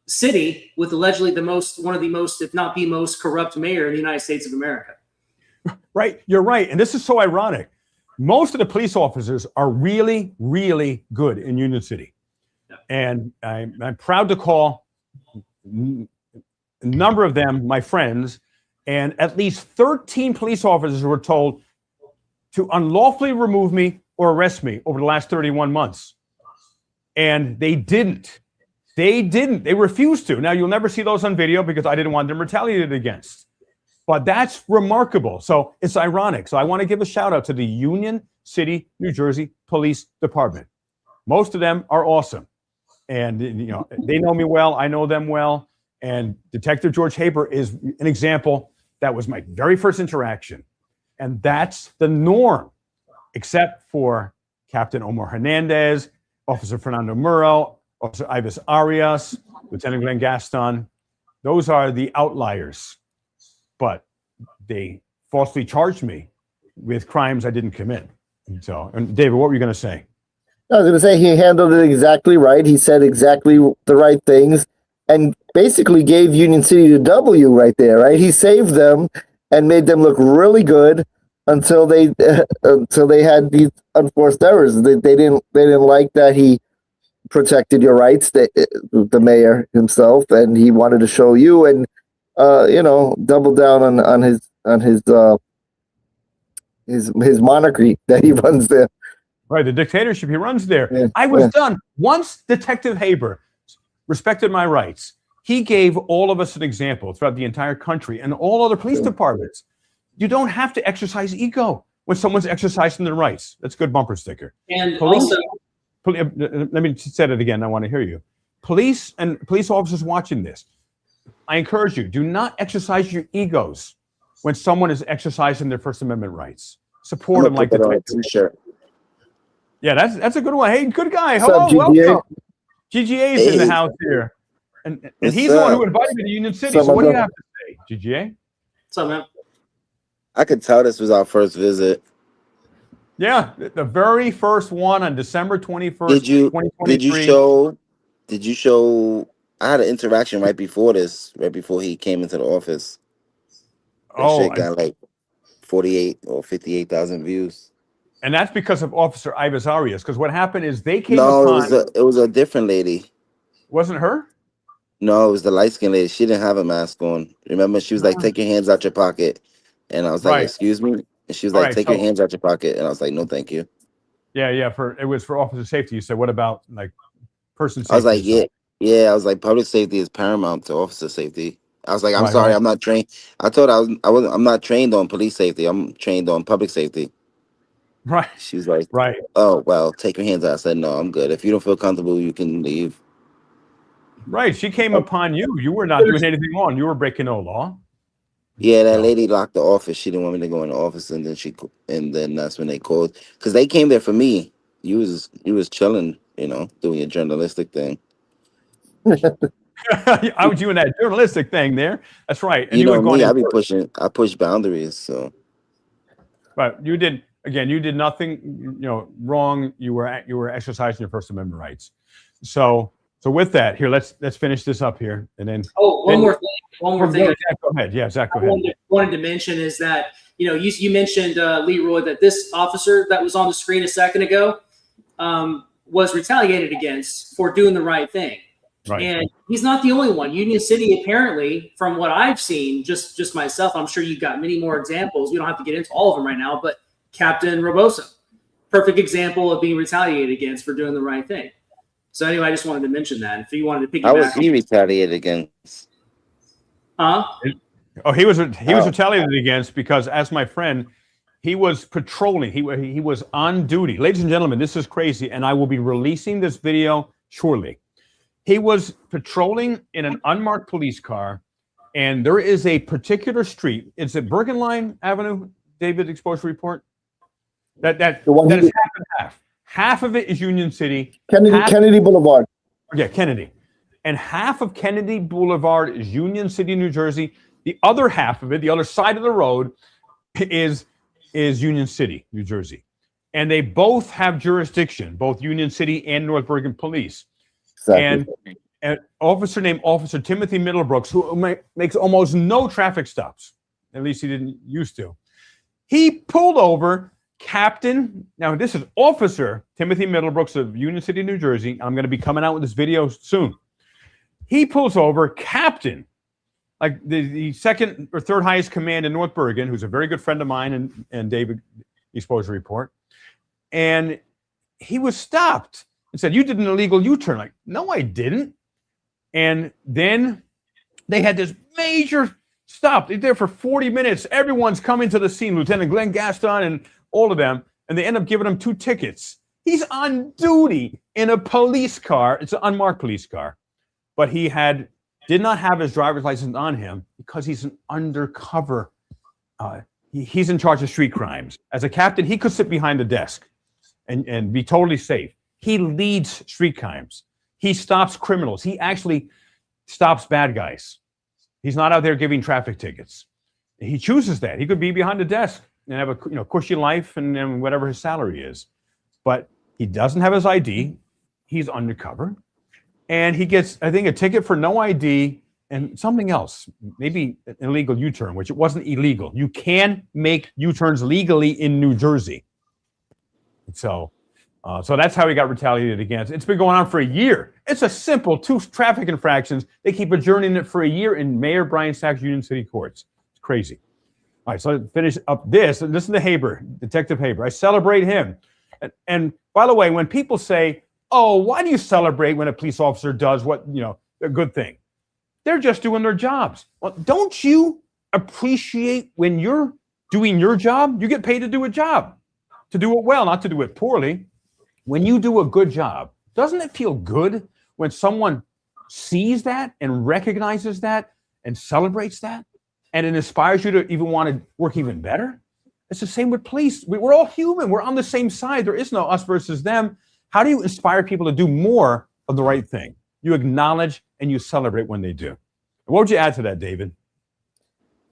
city with allegedly one of the most, if not the most corrupt mayor in the United States of America. Right. You're right. And this is so ironic. Most of the police officers are really, really good in Union City. And I'm proud to call a number of them my friends, and at least 13 police officers were told to unlawfully remove me or arrest me over the last 31 months. And they didn't. They refused to. Now, you'll never see those on video because I didn't want them retaliated against. But that's remarkable. So it's ironic. So I want to give a shout out to the Union City, New Jersey Police Department. Most of them are awesome. And they know me well. I know them well. And Detective George Haber is an example. That was my very first interaction. And that's the norm, except for Captain Omar Hernandez, Officer Fernando Muro, Officer Ives Arias, Lieutenant Glenn Gaston. Those are the outliers. But they falsely charged me with crimes I didn't commit. So, and David, what were you going to say? I was going to say he handled it exactly right. He said exactly the right things and basically gave Union City the W right there, right? He saved them and made them look really good until they had these unforced errors. They didn't like that he protected your rights, the mayor himself, and he wanted to show you and double down on his monarchy that he runs there. Right, the dictatorship he runs there. Yeah, I was done. Once Detective Haber respected my rights, he gave all of us an example throughout the entire country and all other police departments. You don't have to exercise ego when someone's exercising their rights. That's a good bumper sticker. And Police, also, let me say it again. I want to hear you. Police and police officers watching this, I encourage you, do not exercise your egos when someone is exercising their First Amendment rights. Support them like the T-shirt. Yeah, that's a good one. Hey, good guy. What's Hello, up, GGA? welcome. GGA's in the house here. And he's the one who invited me to Union City. So what do you have to say, GGA? what's up, man? I could tell this was our first visit. Yeah, the very first one on December 21st, 2023. Did you show I had an interaction right before he came into the office. That shit got like 48 or 58,000 views. And that's because of Officer Ives Arias. Because what happened is they came it was a different lady. Wasn't her? No, it was the light-skinned lady. She didn't have a mask on. Remember, she was like, "Take your hands out your pocket," and I was like, "Excuse me," and she was like, "Take your hands out your pocket," and I was like, "No, thank you." Yeah. It was for officer safety. You said, what about like person safety? I was like, yeah. I was like, public safety is paramount to officer safety. I was like, I'm sorry, I'm not trained. I told her I'm not trained on police safety. I'm trained on public safety. Right. She was like, "Oh, well, take your hands out." I said, "No, I'm good. If you don't feel comfortable, you can leave." Right. She came upon you. You were not doing anything wrong. You were breaking no law. Yeah, that lady locked the office. She didn't want me to go in the office, and then that's when they called because they came there for me. You was chilling, doing your journalistic thing. I was doing that journalistic thing there. That's right. And you know were me. I push boundaries. So, but you did nothing, wrong. You were exercising your First Amendment rights. So with that, here let's finish this up here, and then one more thing. Zach, go ahead. Yeah, Zach, go ahead. Wanted to mention is that you mentioned Leroy that this officer that was on the screen a second ago was retaliated against for doing the right thing. Right. And he's not the only one. Union City, apparently, from what I've seen, just myself, I'm sure you've got many more examples. We don't have to get into all of them right now, but Captain Roboso, perfect example of being retaliated against for doing the right thing. So anyway, I just wanted to mention that. If you wanted to pick how was he retaliated against? Huh? Oh, he was retaliated against because, as my friend, he was patrolling. He was on duty. Ladies and gentlemen, this is crazy, and I will be releasing this video shortly. He was patrolling in an unmarked police car, and there is a particular street. It's at Bergenline Avenue, David Exposure Report. That is half and half. Half of it is Union City. Kennedy Boulevard. Yeah, Kennedy. And half of Kennedy Boulevard is Union City, New Jersey. The other half of it, the other side of the road, is Union City, New Jersey. And they both have jurisdiction, both Union City and North Bergen Police. Exactly. And an officer named Officer Timothy Middlebrooks, who makes almost no traffic stops, at least he didn't used to, he pulled over Captain, now this is Officer Timothy Middlebrooks of Union City, New Jersey. I'm going to be coming out with this video soon. He pulls over Captain, like the second or third highest command in North Bergen, who's a very good friend of mine and David Exposure Report. And he was stopped and said, "You did an illegal U-turn." Like, no, I didn't. And then they had this major Stop. They're there for 40 minutes. Everyone's coming to the scene, Lieutenant Glenn Gaston and all of them, and they end up giving him 2 tickets. He's on duty in a police car. It's an unmarked police car. But he did not have his driver's license on him because he's an undercover. He's in charge of street crimes. As a captain, he could sit behind the desk and be totally safe. He leads street crimes. He stops criminals. He actually stops bad guys. He's not out there giving traffic tickets. He chooses that. He could be behind the desk and have a cushy life and whatever his salary is. But he doesn't have his ID. He's undercover. And he gets, I think, a ticket for no ID and something else, maybe an illegal U-turn, which it wasn't illegal. You can make U-turns legally in New Jersey. So that's how he got retaliated against. It's been going on for a year. It's a simple 2 traffic infractions. They keep adjourning it for a year in Mayor Brian Sack's Union City courts. It's crazy. All right, so to finish up this, listen to Haber, Detective Haber. I celebrate him. And by the way, when people say, oh, why do you celebrate when a police officer does a good thing? They're just doing their jobs. Well, don't you appreciate when you're doing your job? You get paid to do a job, to do it well, not to do it poorly. When you do a good job, doesn't it feel good when someone sees that and recognizes that and celebrates that? And it inspires you to even want to work even better? It's the same with police. We're all human. We're on the same side. There is no us versus them. How do you inspire people to do more of the right thing? You acknowledge and you celebrate when they do. What would you add to that, David?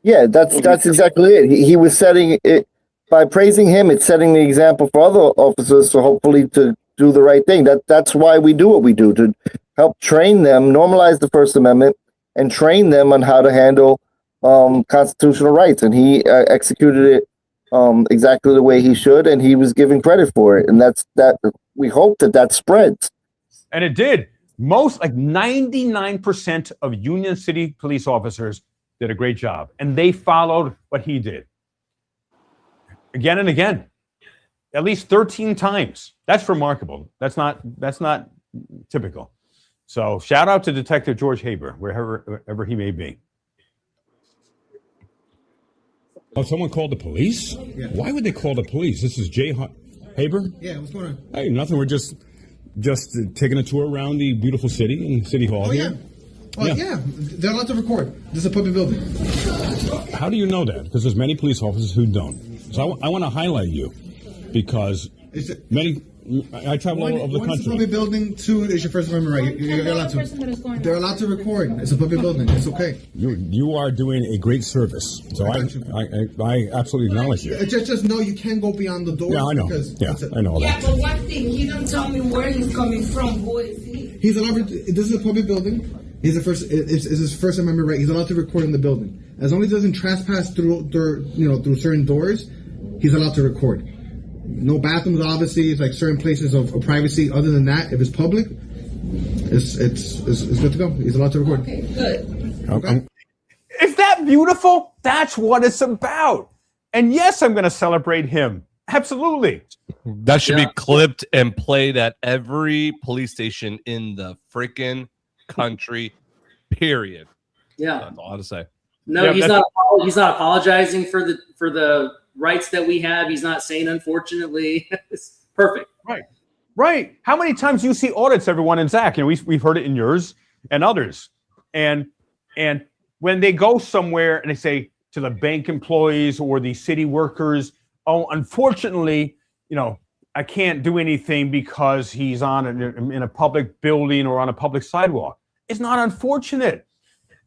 Yeah, that's exactly it. He was setting it by praising him. It's setting the example for other officers to hopefully to do the right thing. That's why we do what we do, to help train them, normalize the First Amendment, and train them on how to handle constitutional rights. And he executed it exactly the way he should, and he was given credit for it. And that we hope that spreads. And it did. Most, like 99% of Union City police officers did a great job, and they followed what he did. Again and again, at least 13 times. That's remarkable. That's not typical. So shout out to Detective George Haber, wherever he may be. Oh, someone called the police? Yeah. Why would they call the police? This is Jay Haber? Yeah, what's going on? Hey, nothing. We're just taking a tour around the beautiful city and City Hall here. Yeah, they're allowed to record. This is a public building. How do you know that? Because there's many police officers who don't. So I want to highlight you because I travel all over the country. It's a public building. 2 is your First Amendment right. You're allowed to. They're allowed to record. It's a public building. It's okay. You are doing a great service. So I absolutely acknowledge you. Just know you can't go beyond the door. Yeah, I know. I know Yeah, that. but one thing, he don't tell me where he's coming from. Who is he? He's allowed. This is a public building. He's the first. It's his First Amendment right. He's allowed to record in the building as long as he doesn't trespass through certain doors. He's allowed to record. No bathrooms, obviously. It's like certain places of privacy. Other than that, if it's public, it's good to go. He's allowed to record. Okay, good. Okay. Is that beautiful? That's what it's about. And yes, I'm going to celebrate him. Absolutely. That should be clipped and played at every police station in the freaking country, period. Yeah. That's all I have to say. No, he's not apologizing for the rights that we have. He's not saying unfortunately. It's perfect. Right. How many times do you see audits, everyone, and Zach? We've heard it in yours and others. And when they go somewhere and they say to the bank employees or the city workers, oh, unfortunately, I can't do anything because he's in a public building or on a public sidewalk. It's not unfortunate.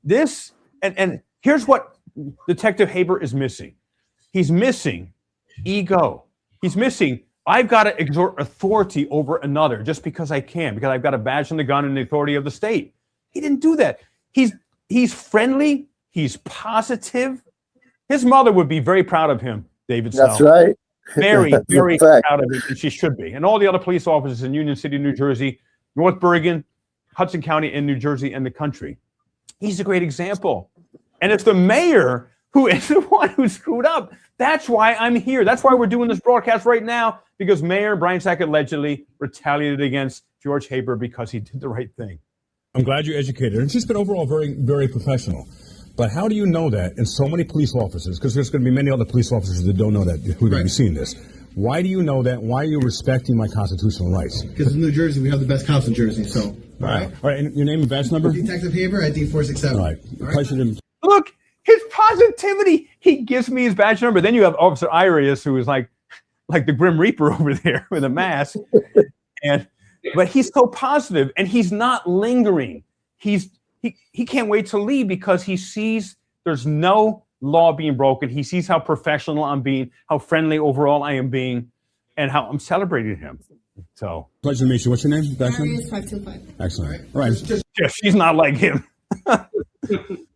This and here's what Detective Haber is missing. He's missing ego. He's missing, I've got to exert authority over another just because I can, because I've got a badge and the gun and the authority of the state. He didn't do that. He's friendly. He's positive. His mother would be very proud of him, David. That's right. Very, very proud of him, and she should be. And all the other police officers in Union City, New Jersey, North Bergen, Hudson County, and New Jersey, and the country. He's a great example. And it's the mayor who is the one who screwed up. That's why I'm here. That's why we're doing this broadcast right now, because Mayor Brian Sack allegedly retaliated against George Haber because he did the right thing. I'm glad you're educated. It's just been overall very, very professional. But how do you know that? And so many police officers, because there's going to be many other police officers that don't know that who are going to be seeing this. Why do you know that? Why are you respecting my constitutional rights? Because in New Jersey, we have the best cops in Jersey. So, All right. And your name and badge number? Detective Haber at D467. All right. Pleasure to. Look, his positivity. He gives me his badge number. Then you have Officer Arias, who is like the Grim Reaper over there with a mask. But he's so positive, and he's not lingering. He can't wait to leave because he sees there's no law being broken. He sees how professional I'm being, how friendly overall I am being, and how I'm celebrating him. So Pleasure to meet you. What's your name? Badge number? 525. Excellent. All right. yeah, she's not like him.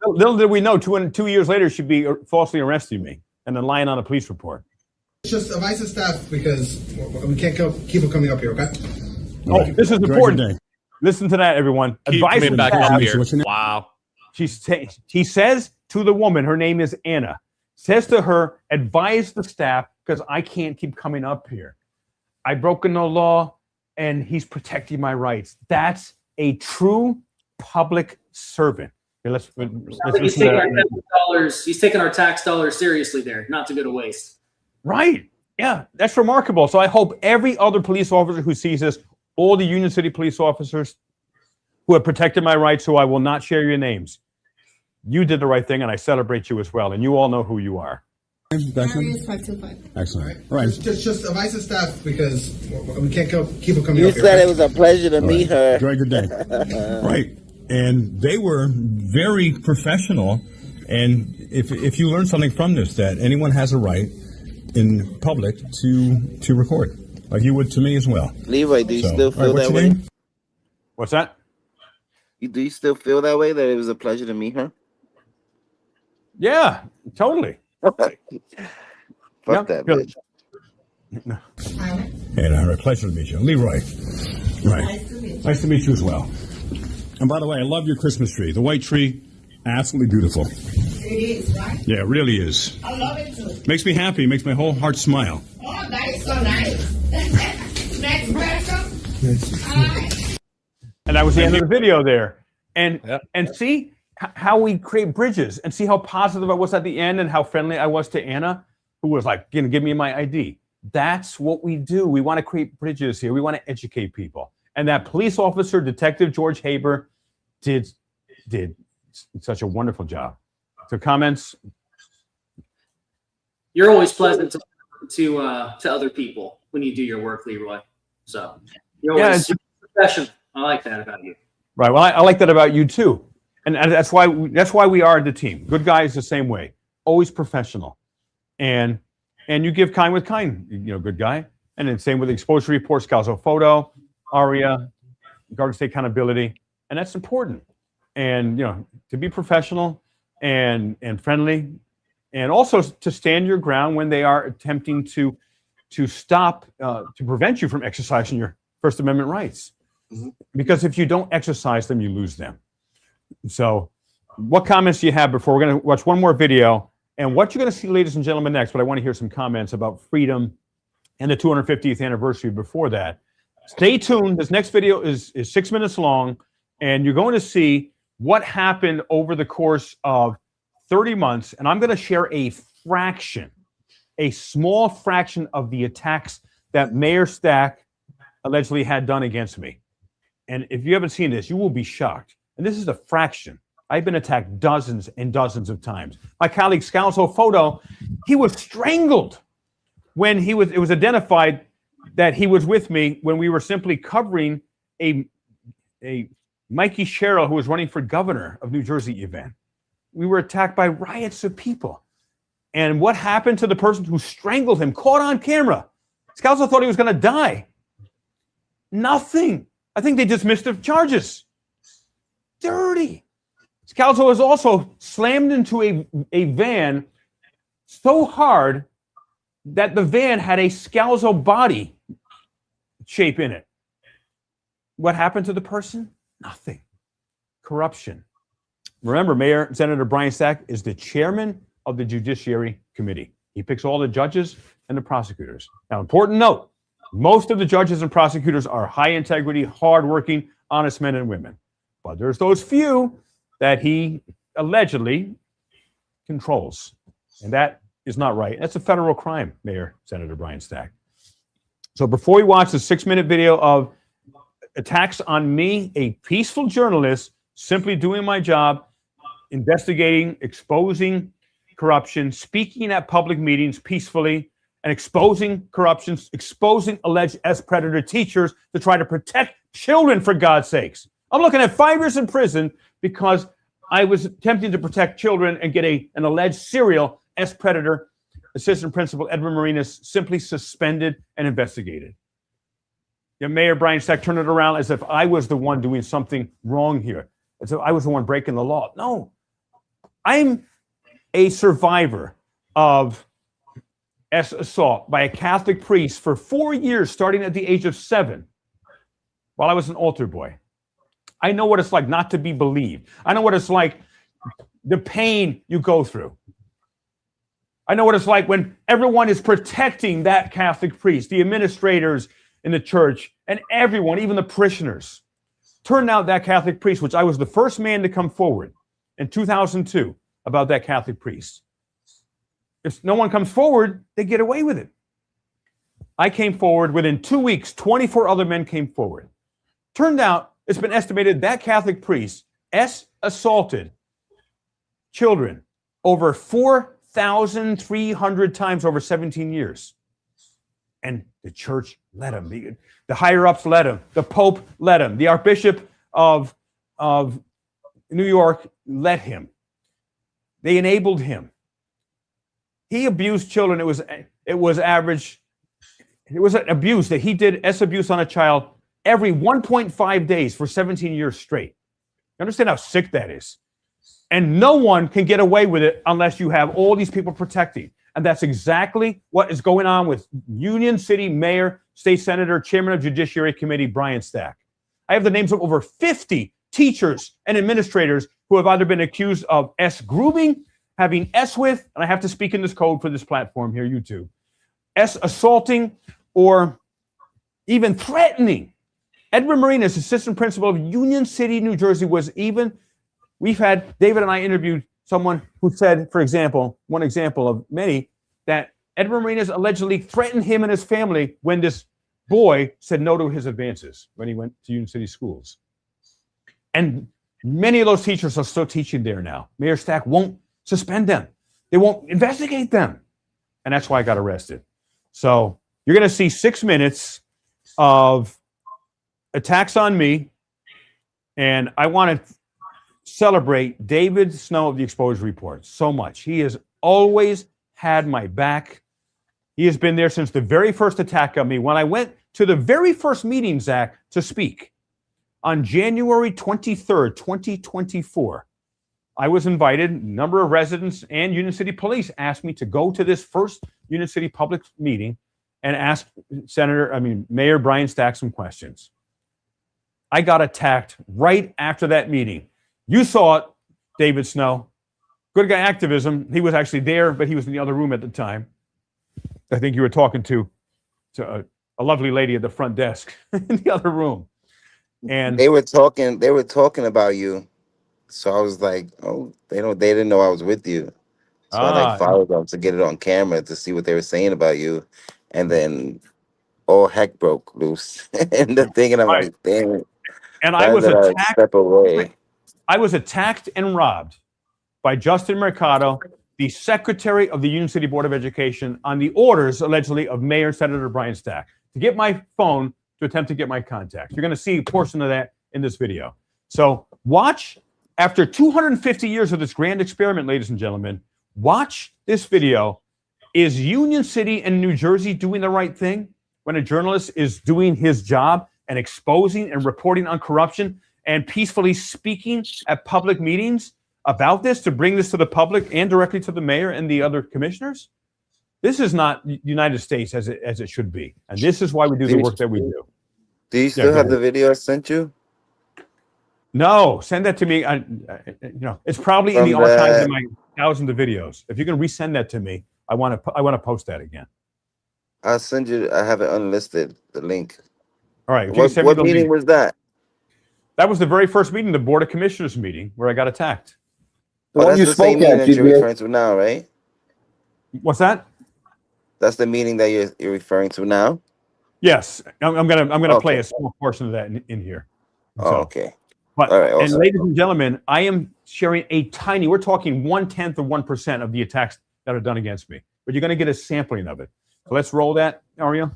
Little did we know, 2 years later, she'd be falsely arresting me and then lying on a police report. It's just advice to staff because we can't keep them coming up here, okay? Oh, this is important. Listen to that, everyone. Keep Advice coming to back staff. up here. What's your name? Wow. He says to the woman, her name is Anna, says to her, advise the staff because I can't keep coming up here. I've broken the law and he's protecting my rights. That's a true public servant. Okay, let's He's taking our tax dollars. He's taking our tax dollars seriously there, not to go to waste. Right. Yeah, that's remarkable. So I hope every other police officer who sees this, all the Union City police officers who have protected my rights, who I will not share your names, you did the right thing, and I celebrate you as well. And you all know who you are. Badge number? 525. Excellent. All right. Just advice to staff because we can't keep them coming You up here. said it was a pleasure to meet her. Enjoy your day. Right. And they were very professional. And if you learn something from this, that anyone has a right in public to record, like you would to me as well. Leroy, do you So, still all right, feel what's that your way? name? What's that? Do you still feel that way, that it was a pleasure to meet her? Yeah, totally. Fuck Yep. that bitch. And a pleasure to meet you. Leroy. Right. Nice to meet you as well. And by the way, I love your Christmas tree. The white tree, absolutely beautiful. It is, right? Yeah, it really is. I love it too. Makes me happy, makes my whole heart smile. Oh, that is so nice. Next person. All right. And that was the end of the video there. And Yep. and see how we create bridges and see how positive I was at the end and how friendly I was to Anna, who was like, give me my ID. That's what we do. We want to create bridges here. We want to educate people. And that police officer, Detective George Haber, did such a wonderful job. So comments? You're always pleasant to other people when you do your work, Leroy. So you're always professional. I like that about you. Right. Well, I like that about you too, and that's why we are the team. Good guys the same way, always professional, and you give kind with kind. Good guy, and then same with exposure report, Scalzo photo, ARIA, Garden State accountability, and that's important. And to be professional and friendly, and also to stand your ground when they are attempting to stop to prevent you from exercising your First Amendment rights. Because if you don't exercise them, you lose them. So what comments do you have before we're going to watch one more video? And what you're going to see, ladies and gentlemen, next, but I want to hear some comments about freedom and the 250th anniversary before that. Stay tuned. This next video is 6 minutes long, and you're going to see what happened over the course of 30 months. And I'm going to share a small fraction of the attacks that Mayor Stack allegedly had done against me. And if you haven't seen this, you will be shocked. And this is a fraction. I've been attacked dozens and dozens of times. My colleague Scalzo Photo, he was strangled when it was identified that he was with me when we were simply covering a Mikey Sherrill, who was running for governor of New Jersey event. We were attacked by riots of people. And what happened to the person who strangled him, caught on camera? Scalzo thought he was going to die. Nothing. I think they dismissed the charges. Dirty. Scalzo was also slammed into a van so hard that the van had a Scalzo body shape in it. What happened to the person? Nothing. Corruption. Remember, Mayor Senator Brian Stack is the chairman of the Judiciary Committee. He picks all the judges and the prosecutors. Now, important note, most of the judges and prosecutors are high integrity, hardworking, honest men and women. But there's those few that he allegedly controls. And that is not right. That's a federal crime, Mayor Senator Brian Stack. So before we watch the 6-minute video of attacks on me, a peaceful journalist, simply doing my job, investigating, exposing corruption, speaking at public meetings peacefully, and exposing corruption, exposing alleged predator teachers to try to protect children, for God's sakes. I'm looking at 5 years in prison because I was attempting to protect children and get an alleged serial predator. Assistant Principal Edwin Marinas simply suspended and investigated. Mayor Brian Stack turned it around as if I was the one doing something wrong here, as if I was the one breaking the law. No, I'm a survivor of assault by a Catholic priest for 4 years, starting at the age of 7, while I was an altar boy. I know what it's like not to be believed. I know what it's like, the pain you go through. I know what it's like when everyone is protecting that Catholic priest, the administrators in the church, and everyone, even the parishioners. Turned out that Catholic priest, which I was the first man to come forward in 2002 about that Catholic priest. If no one comes forward, they get away with it. I came forward. Within 2 weeks, 24 other men came forward. Turned out, it's been estimated that Catholic priest assaulted children over 4,300 times over 17 years. And the church let him. The higher-ups let him. The Pope let him. The Archbishop of New York let him. They enabled him. He abused children. It was average. It was an abuse that he did abuse on a child every 1.5 days for 17 years straight. You understand how sick that is? And no one can get away with it unless you have all these people protecting. And that's exactly what is going on with Union City Mayor, State Senator, Chairman of Judiciary Committee, Brian Stack. I have the names of over 50 teachers and administrators who have either been accused of grooming, having with, and I have to speak in this code for this platform here, YouTube, assaulting, or even threatening. Edwin Marinas, assistant principal of Union City, New Jersey, we've had, David and I interviewed someone who said, for example, one example of many, that Edwin Marinas allegedly threatened him and his family when this boy said no to his advances when he went to Union City schools. And many of those teachers are still teaching there now. Mayor Stack won't suspend them. They won't investigate them. And that's why I got arrested. So you're going to see 6 minutes of attacks on me. And I want to celebrate David Snow of the Exposure Report so much. He has always had my back. He has been there since the very first attack on me. When I went to the very first meeting, Zach, to speak on January 23rd, 2024, I was invited. A number of residents and Union City Police asked me to go to this first Union City public meeting and ask Mayor Brian Stack some questions. I got attacked right after that meeting. You saw it, David Snow. Good guy activism. He was actually there, but he was in the other room at the time. I think you were talking to a lovely lady at the front desk in the other room. And they were talking about you. So I was like, oh, they didn't know I was with you. So I followed them to get it on camera to see what they were saying about you. And then all heck broke loose. And the thing, and I'm like, damn. And I was attacked. Step away. I was attacked and robbed by Justin Mercado, the secretary of the Union City Board of Education, on the orders, allegedly, of Mayor Senator Brian Stack, to get my phone to attempt to get my contact. You're going to see a portion of that in this video. So watch, after 250 years of this grand experiment, ladies and gentlemen, watch this video. Is Union City and New Jersey doing the right thing when a journalist is doing his job and exposing and reporting on corruption and peacefully speaking at public meetings about this to bring this to the public and directly to the mayor and the other commissioners? This is not the United States as it should be. And this is why we do the work that we do. Do you still have the video I sent you? No, send that to me. It's probably in the archives of my thousands of videos. If you can resend that to me, I want to post that again. I'll send you. I have it unlisted, the link. All right. What meeting was that? That was the very first meeting, the Board of Commissioners meeting, where I got attacked. The one that's you the same spoke meeting at, that you're GBA. referring to now, right? What's that? That's the meeting that you're referring to now. Yes, I'm gonna play Okay. a small portion of that in here. Oh, So, okay. but All right, and awesome. ladies and gentlemen, I am sharing a tiny. We're talking 1/10 of 1% of the attacks that are done against me. But you're going to get a sampling of it. So let's roll that, Ariel.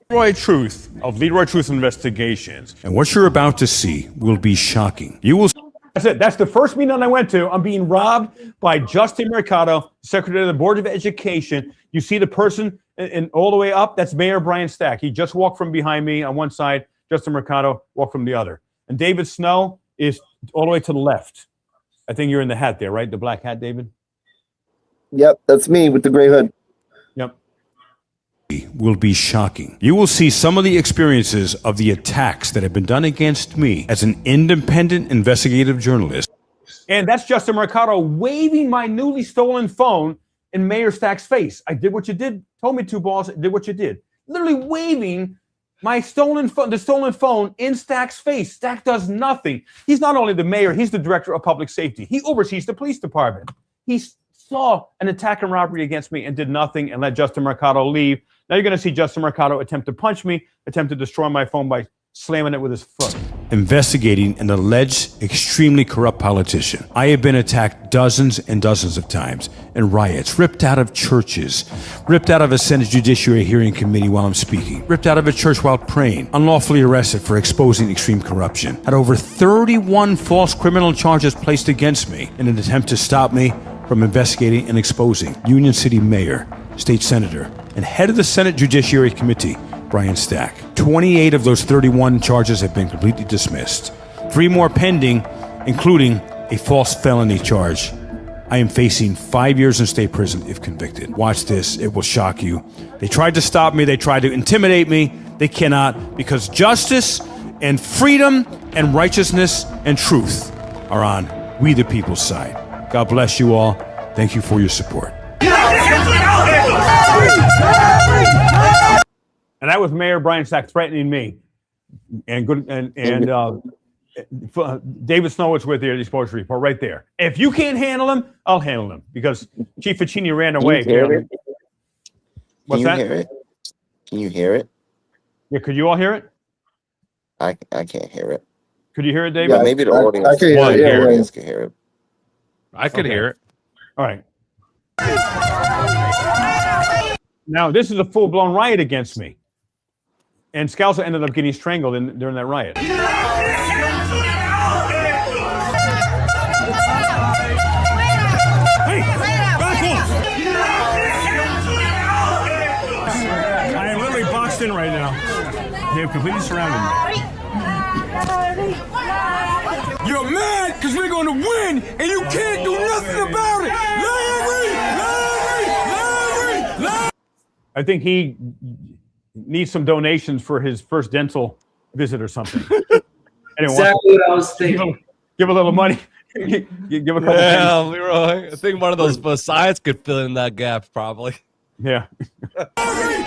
Leroy Truth of Leroy Truth Investigations. And what you're about to see will be shocking. You will. That's it. That's the first meeting I went to. I'm being robbed by Justin Mercado, Secretary of the Board of Education. You see the person and all the way up, that's Mayor Brian Stack. He just walked from behind me on one side. Justin Mercado walked from the other. And David Snow is all the way to the left. I think you're in the hat there, right? The black hat, David? Yep, that's me with the gray hood. Yep. Will be shocking. You will see some of the experiences of the attacks that have been done against me as an independent investigative journalist. And that's Justin Mercado waving my newly stolen phone in Mayor Stack's face. I did what you did, told me to, boss. I did what you did. Literally waving my stolen phone, the stolen phone in Stack's face. Stack does nothing. He's not only the mayor, he's the director of public safety. He oversees the police department. He saw an attack and robbery against me and did nothing and let Justin Mercado leave. Now you're going to see Justin Mercado attempt to punch me, attempt to destroy my phone by slamming it with his foot. Investigating an alleged extremely corrupt politician. I have been attacked dozens and dozens of times in riots, ripped out of churches, ripped out of a Senate Judiciary hearing committee while I'm speaking, ripped out of a church while praying, unlawfully arrested for exposing extreme corruption, had over 31 false criminal charges placed against me in an attempt to stop me from investigating and exposing Union City Mayor, State Senator, and head of the Senate Judiciary Committee, Brian Stack. 28 of those 31 charges have been completely dismissed. 3 more pending, including a false felony charge. I am facing 5 years in state prison if convicted. Watch this, it will shock you. They tried to stop me, they tried to intimidate me. They cannot, because justice and freedom and righteousness and truth are on we the people's side. God bless you all. Thank you for your support. And that was Mayor Brian Stack threatening me. And David Snow was with the exposure report right there. If you can't handle him, I'll handle him because Chief Ficini ran away. Can you hear it? What's that? Hear it? Can you hear it? Yeah, could you all hear it? I can't hear it. Could you hear it, David? Yeah, maybe the audience. I can hear it. The Yeah, audience can hear it. I could hear it. All right. Now, this is a full-blown riot against me. And Scalzo ended up getting strangled during that riot. Hey, back off! I am literally boxed in right now. They have completely surrounded me. You're mad because we're going to win, and you can't do nothing about it. Larry! I think he needs some donations for his first dental visit or something. Anyway, Exactly what I was thinking. Give a little money. Give a couple. Yeah, Leroy. I think one of those Messiahs could fill in that gap, probably. Yeah. Larry!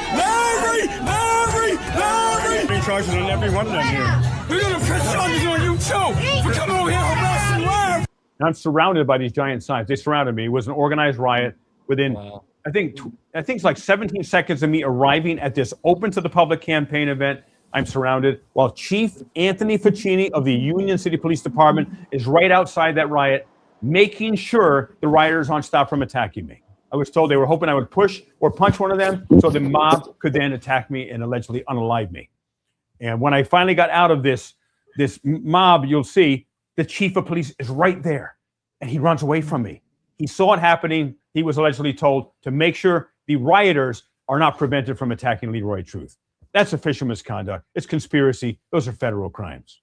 Charges on every one of them here. We're gonna press charges on you too for coming over here harassing Larry. I'm surrounded by these giant signs. They surrounded me. It was an organized riot. Within, I think it's like 17 seconds of me arriving at this open to the public campaign event. I'm surrounded while Chief Anthony Ficini of the Union City Police Department is right outside that riot, making sure the rioters aren't stopped from attacking me. I was told they were hoping I would push or punch one of them so the mob could then attack me and allegedly unalive me. And when I finally got out of this mob, you'll see the chief of police is right there, and he runs away from me. He saw it happening. He was allegedly told to make sure the rioters are not prevented from attacking Leroy Truth. That's official misconduct. It's conspiracy. Those are federal crimes.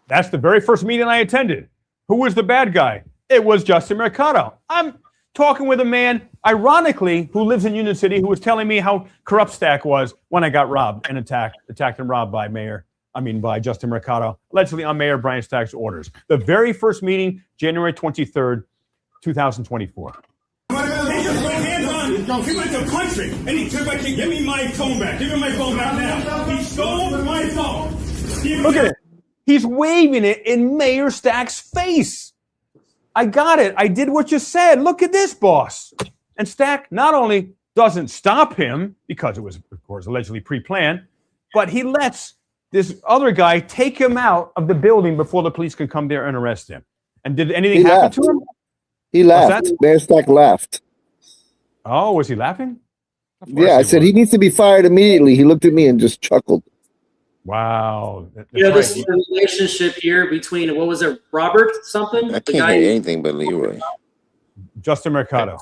That's the very first meeting I attended. Who was the bad guy? It was Justin Mercado. talking with a man, ironically, who lives in Union City, who was telling me how corrupt Stack was when I got robbed and attacked and robbed by by Justin Mercado, allegedly on Mayor Brian Stack's orders. The very first meeting, January 23rd, 2024. He went to the country and he took my key. Give me my phone back. Give me my phone back now. He stole my phone. Look at it. He's waving it in Mayor Stack's face. I got it. I did what you said. Look at this, boss. And Stack not only doesn't stop him, because it was, of course, allegedly pre-planned, but he lets this other guy take him out of the building before the police can come there and arrest him. And did anything happen to him? He laughed. Mayor Stack laughed. Oh, was he laughing? Yeah, I said he needs to be fired immediately. He looked at me and just chuckled. Wow. This is the relationship here between, what was it, Robert something? I can't hear anything but Leroy. Justin Mercado.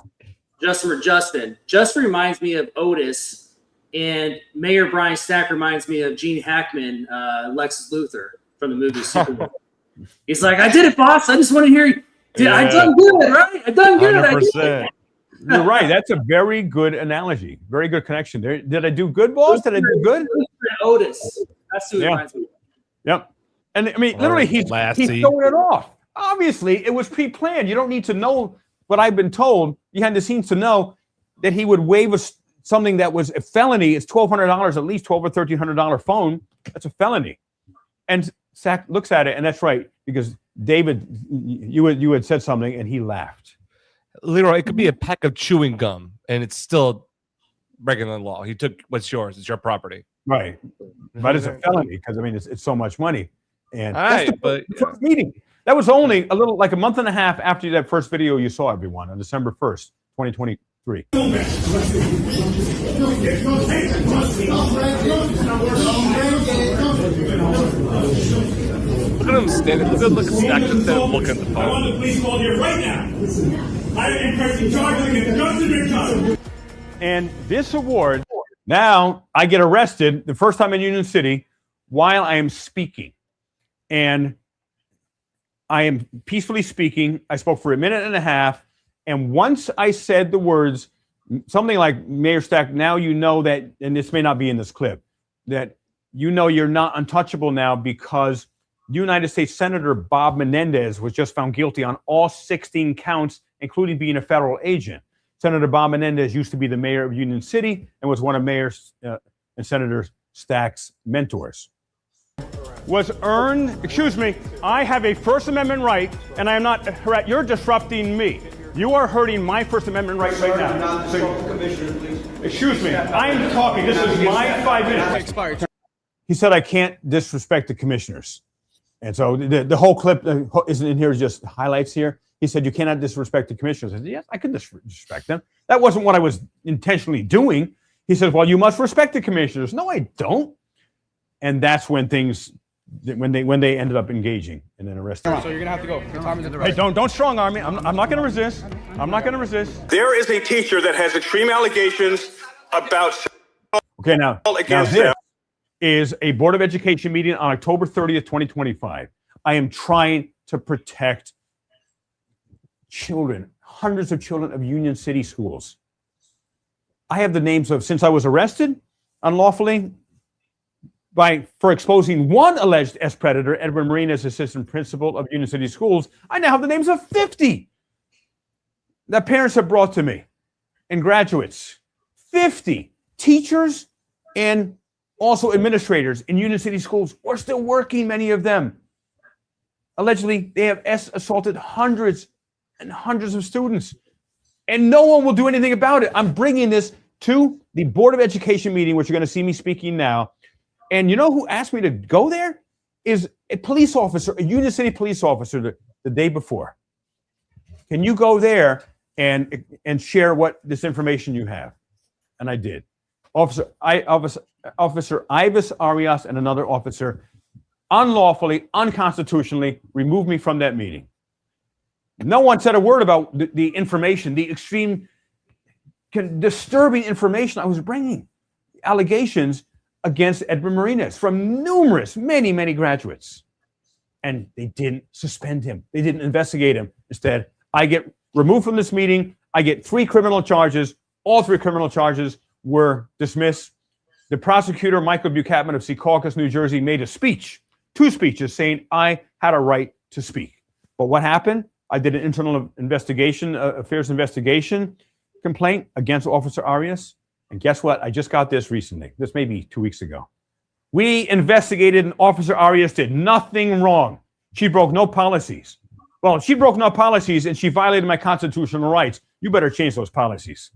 Justin. Just reminds me of Otis, and Mayor Brian Stack reminds me of Gene Hackman, Lexus Luthor from the movie Superman. He's like, I did it, boss. I just want to hear you. I done good, right? I done good. 100%. You're right. That's a very good analogy. Very good connection there. Did I do good, boss? Did I do good? Otis. That's who it reminds me of. Yep. And I mean, literally, he's throwing it off. Obviously, it was pre-planned. You don't need to know what I've been told behind the scenes to know that he would waive something that was a felony. It's $1,200, at least $1,200 or $1,300 phone. That's a felony. And Stack looks at it, and that's right, because David, you had said something, and he laughed. Leroy, it could be a pack of chewing gum, and it's still breaking the law. He took what's yours. It's your property. Right. But it's a felony because, I mean, it's so much money. And that's the first meeting. That was only like a month and a half after that first video you saw, everyone, on December 1st, 2023. Look at him standing. Look at Stack just there looking at the phone. I want the police called here right now. I am pressing charges against Justin Mercado. And this award, now I get arrested the first time in Union City while I am speaking. And I am peacefully speaking. I spoke for a minute and a half. And once I said the words, something like, Mayor Stack, now you know that, and this may not be in this clip, that you know you're not untouchable now because United States Senator Bob Menendez was just found guilty on all 16 counts, including being a federal agent. Senator Bob Menendez used to be the mayor of Union City and was one of Mayor and Senator Stack's mentors. Was earned, excuse me, I have a First Amendment right, and I am not, you're disrupting me. You are hurting my First Amendment right now. Excuse me, I am talking. This is my 5 minutes. He said I can't disrespect the commissioners. And so the whole clip isn't in here, just highlights here. He said, you cannot disrespect the commissioners. I said, yes, I can disrespect them. That wasn't what I was intentionally doing. He said, well, you must respect the commissioners. No, I don't. And that's when when they ended up engaging and then arresting. So you're gonna have to go. The time is in the Hey, don't strong arm me. I'm not gonna resist. I'm not gonna resist. There is a teacher that has extreme allegations about Okay, now against this them. Is a Board of Education meeting on October 30th, 2025. I am trying to protect children, hundreds of children of Union City schools. I have the names of, since I was arrested unlawfully for exposing one alleged predator, Edward Marina's assistant principal of Union City Schools, I now have the names of 50 that parents have brought to me and graduates. 50 teachers and also administrators in Union City Schools are still working, many of them. Allegedly, they have assaulted hundreds and hundreds of students, and no one will do anything about it. I'm bringing this to the Board of Education meeting, which you're going to see me speaking now. And you know who asked me to go there? Is a police officer, a Union City police officer the day before. Can you go there and share what this information you have? And I did. Officer Ivis Arias and another officer unlawfully, unconstitutionally removed me from that meeting. No one said a word about the information, the extreme, disturbing information I was bringing. Allegations against Edward Marinas from many graduates. And they didn't suspend him. They didn't investigate him. Instead, I get removed from this meeting. I get 3 criminal charges. All 3 criminal charges were dismissed. The prosecutor, Michael Buchanan of Secaucus, New Jersey, made a speech, 2 speeches, saying I had a right to speak. But what happened? I did an internal investigation, affairs investigation complaint against Officer Arias. And guess what? I just got this recently. This may be 2 weeks ago. We investigated and Officer Arias did nothing wrong. She broke no policies. Well, she broke no policies and she violated my constitutional rights. You better change those policies.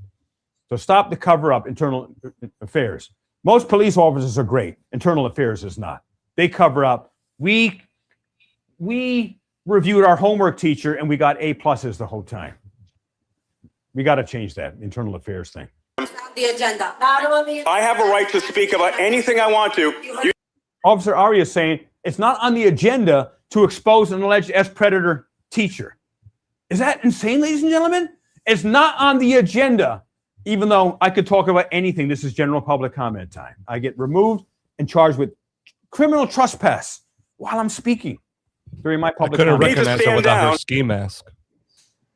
So stop the cover-up, internal affairs. Most police officers are great. Internal affairs is not. They cover up. We reviewed our homework teacher and we got A+s the whole time. We got to change that internal affairs thing. The agenda. I have a right to speak about anything I want to. Officer Arias saying it's not on the agenda to expose an alleged predator teacher. Is that insane, ladies and gentlemen? It's not on the agenda, even though I could talk about anything. This is general public comment time. I get removed and charged with criminal trespass while I'm speaking during my public couldn't comment. recognize her without her ski mask.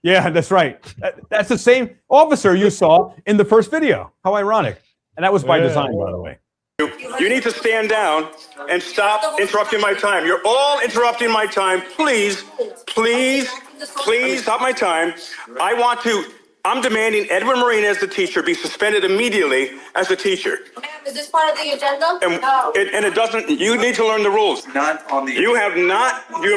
Yeah, that's right. That's the same officer you saw in the first video. How ironic. And that was by design, by the way. You need to stand down and stop interrupting my time. You're all interrupting my time. Please, please, please stop my time. I'm demanding Edwin Martinez, the teacher, be suspended immediately as a teacher. Ma'am, is this part of the agenda? And it doesn't, you need to learn the rules. Not on the. You have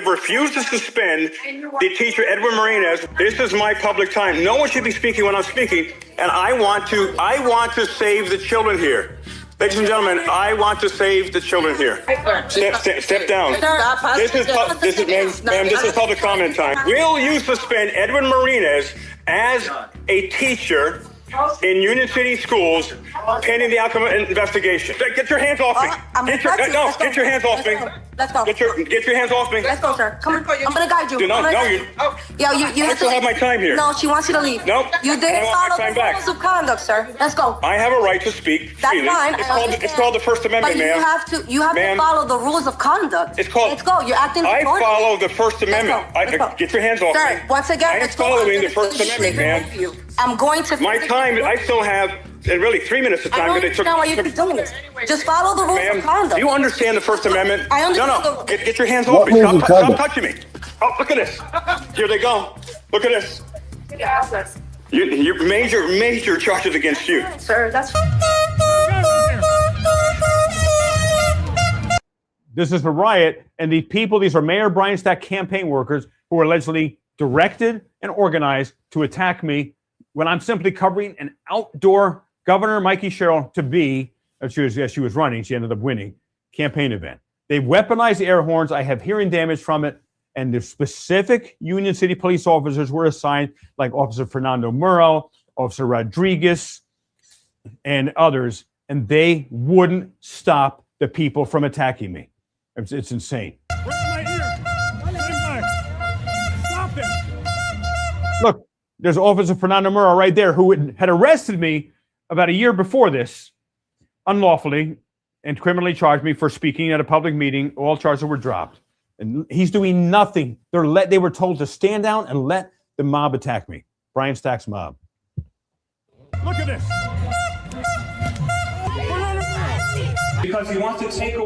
refused to suspend the teacher, Edwin Martinez. This is my public time. No one should be speaking when I'm speaking. And I want to save the children here. Ladies and gentlemen, I want to save the children here. Step down. This is public comment time. Will you suspend Edwin Martinez as a teacher in Union City schools pending the outcome of an investigation? Get your hands off me. Get your hands off me. Let's go. Get your hands off me. Let's go, sir. Come on. I'm gonna guide you. You I still have my time here. No, she wants you to leave. Nope. You didn't follow the rules of conduct, sir. Let's go. I have a right to speak freely. That's fine. It's called the First Amendment, ma'am. You have to follow the rules of conduct. It's called. Let's go. You're acting I disorderly. follow the First Amendment. Let's go. Get your hands off me. Sir, once again, I am let's go. following the First Amendment, ma'am. I'm going to. My time, I still have, really 3 minutes of time. I don't understand why you keep doing this. Just follow the rules Ma'am, of conduct. do you understand the First Amendment? I understand. No. Get your hands off What me. rules of Stop conduct? touching me. Oh, look at this. Here they go. Look at this. You major charges against you. Sir, that's. This is a riot, and these are Mayor Brian Stack campaign workers who were allegedly directed and organized to attack me when I'm simply covering an outdoor Governor Mikey Sherrill to be, as she was running, she ended up winning, campaign event. They weaponized the air horns. I have hearing damage from it, and the specific Union City police officers were assigned, like Officer Fernando Murrow, Officer Rodriguez, and others, and they wouldn't stop the people from attacking me. It's insane. Look, there's Officer Fernando Murrow right there who had arrested me about a year before this, unlawfully, and criminally charged me for speaking at a public meeting. All charges were dropped. And he's doing nothing. They were told to stand down and let the mob attack me. Brian Stack's mob. Look at this. Because he wants to take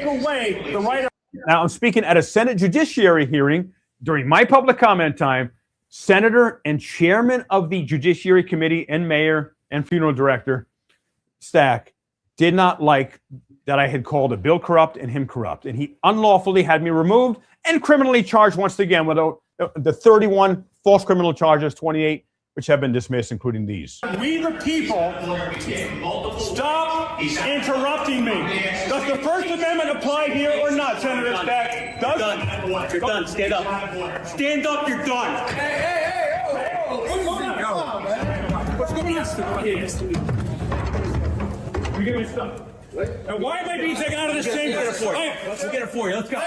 away the right of. Now, I'm speaking at a Senate Judiciary hearing during my public comment time. Senator and chairman of the Judiciary Committee and mayor and funeral director, Stack, did not like that I had called a bill corrupt and him corrupt. And he unlawfully had me removed and criminally charged once again with the 31 false criminal charges, 28 which have been dismissed, including these. We the people, stop interrupting me. Does the First Amendment apply here or not, Senator Stack? You're done. Stand up. Stand up, you're done. Hey, what's going on? You give me stuff. And why am I being taken out of this chamber? Let's get it for you. Let's go.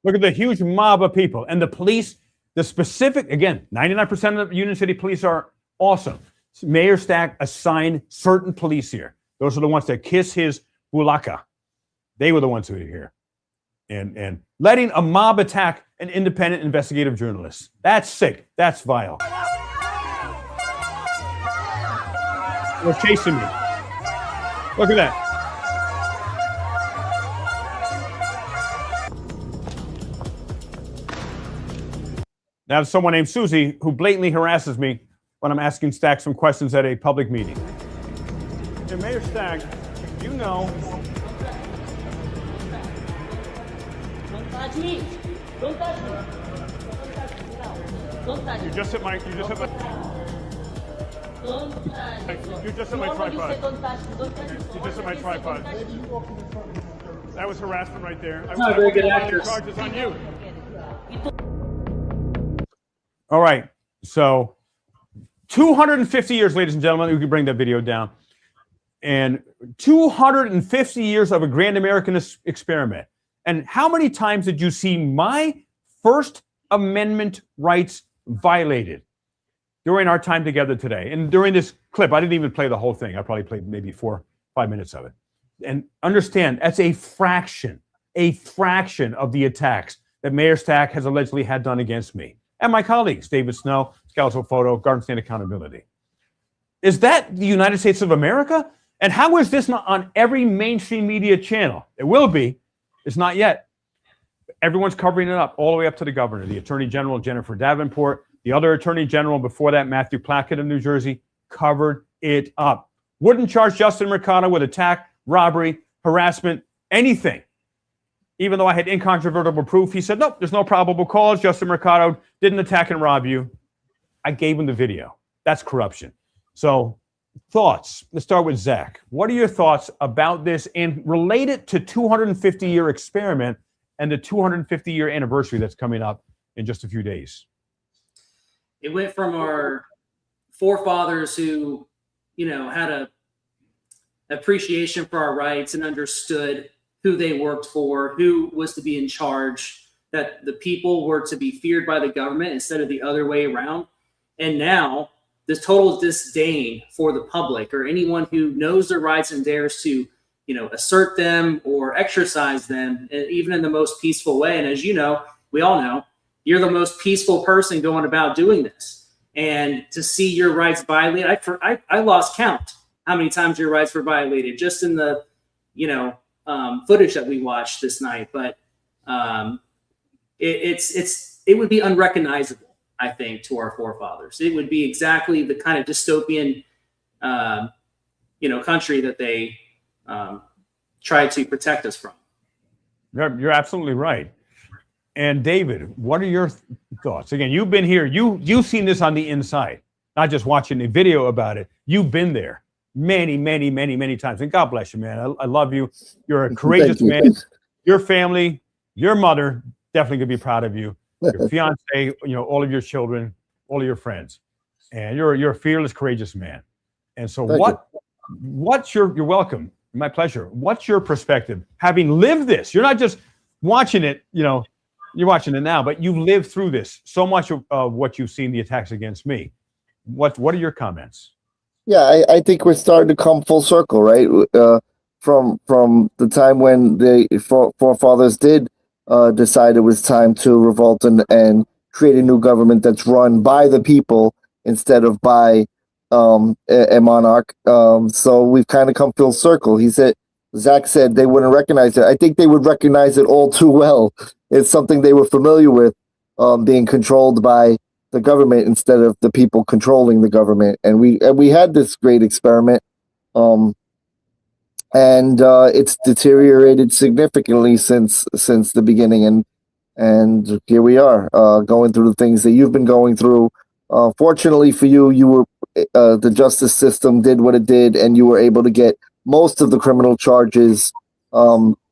Look at the huge mob of people. And the police, the specific, again, 99% of the Union City police are awesome. Mayor Stack assigned certain police here. Those are the ones that kiss his bulaka. They were the ones who were here. and letting a mob attack an independent investigative journalist. That's sick. That's vile. They're chasing me. Look at that. Now, there's someone named Susie who blatantly harasses me when I'm asking Stack some questions at a public meeting. Hey, Mayor Stack, you know. Don't touch me. Don't touch me. Don't touch me. You just hit my. Don't touch You just hit my tripod. Don't touch me. Don't touch me. You just hit my tripod. That was harassment right there. Not a very good actress. Charges on you. All right. So 250 years, ladies and gentlemen, we can bring that video down. And 250 years of a grand American experiment. And how many times did you see my First Amendment rights violated during our time together today? And during this clip, I didn't even play the whole thing. I probably played maybe 4 or 5 minutes of it. And understand, that's a fraction of the attacks that Mayor Stack has allegedly had done against me and my colleagues, David Snow, Scalzo Photo, Garden State Accountability. Is that the United States of America? And how is this not on every mainstream media channel? It will be. It's not yet. Everyone's covering it up, all the way up to the governor, the Attorney General, Jennifer Davenport, the other Attorney General before that, Matthew Plackett of New Jersey, covered it up. Wouldn't charge Justin Mercado with attack, robbery, harassment, anything. Even though I had incontrovertible proof, he said, nope, there's no probable cause. Justin Mercado didn't attack and rob you. I gave him the video. That's corruption. So thoughts. Let's start with Zach. What are your thoughts about this and relate it to 250-year experiment and the 250-year anniversary that's coming up in just a few days? It went from our forefathers who, had a appreciation for our rights and understood who they worked for, who was to be in charge, that the people were to be feared by the government instead of the other way around. And now this total disdain for the public or anyone who knows their rights and dares to, assert them or exercise them, even in the most peaceful way. And as you know, we all know, you're the most peaceful person going about doing this. And to see your rights violated, I lost count how many times your rights were violated just in the, footage that we watched this night. But it would be unrecognizable, I think, to our forefathers. It would be exactly the kind of dystopian, country that they tried to protect us from. You're absolutely right. And David, what are your thoughts? Again, you've been here. You've seen this on the inside, not just watching a video about it. You've been there many, many, many, many times. And God bless you, man. I love you. You're a courageous man. Your family, your mother, definitely gonna be proud of you. Your fiance, all of your children, all of your friends, and you're a fearless, courageous man. And so, what's you're welcome. My pleasure. What's your perspective, having lived this? You're not just watching it. You're watching it now, but you've lived through this. So much of what you've seen, the attacks against me. What are your comments? Yeah, I think we're starting to come full circle, right? From the time when the forefathers did decide it was time to revolt and create a new government that's run by the people instead of by a monarch. So we've kind of come full circle. Zach said they wouldn't recognize it. I think they would recognize it all too well. It's something they were familiar with, being controlled by the government instead of the people controlling the government. And we had this great experiment, and it's deteriorated significantly since the beginning. And here we are, going through the things that you've been going through. Fortunately for you, the justice system did what it did, and you were able to get most of the criminal charges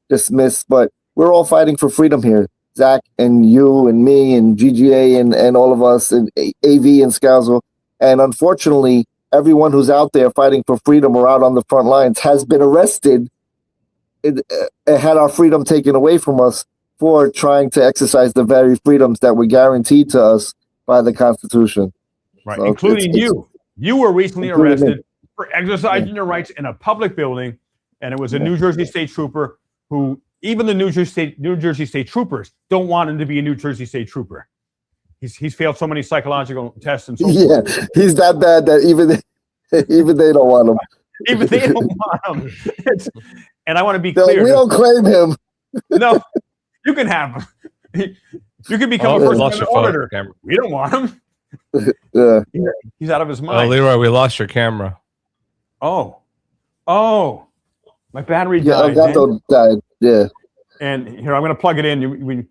dismissed. But we're all fighting for freedom here. Zach and you and me and GGA and all of us and AV and Scalzo. And unfortunately, everyone who's out there fighting for freedom or out on the front lines has been arrested and had our freedom taken away from us for trying to exercise the very freedoms that were guaranteed to us by the Constitution. Right, so including you. You were recently arrested for exercising your rights in a public building, and it was a New Jersey state trooper who Even the New Jersey State troopers don't want him to be a New Jersey State trooper. He's failed so many psychological tests and so forth. Yeah, he's that bad that even they don't want him. Even they don't want him. And I want to be They're clear. like, we don't claim him. No, you can have him. You can become a first auditor. We don't want him. Yeah. He's out of his Oh, mind. Leroy, we lost your camera. Oh, my battery Yeah, died. Elgato died. Yeah. And here, I'm going to plug it in. We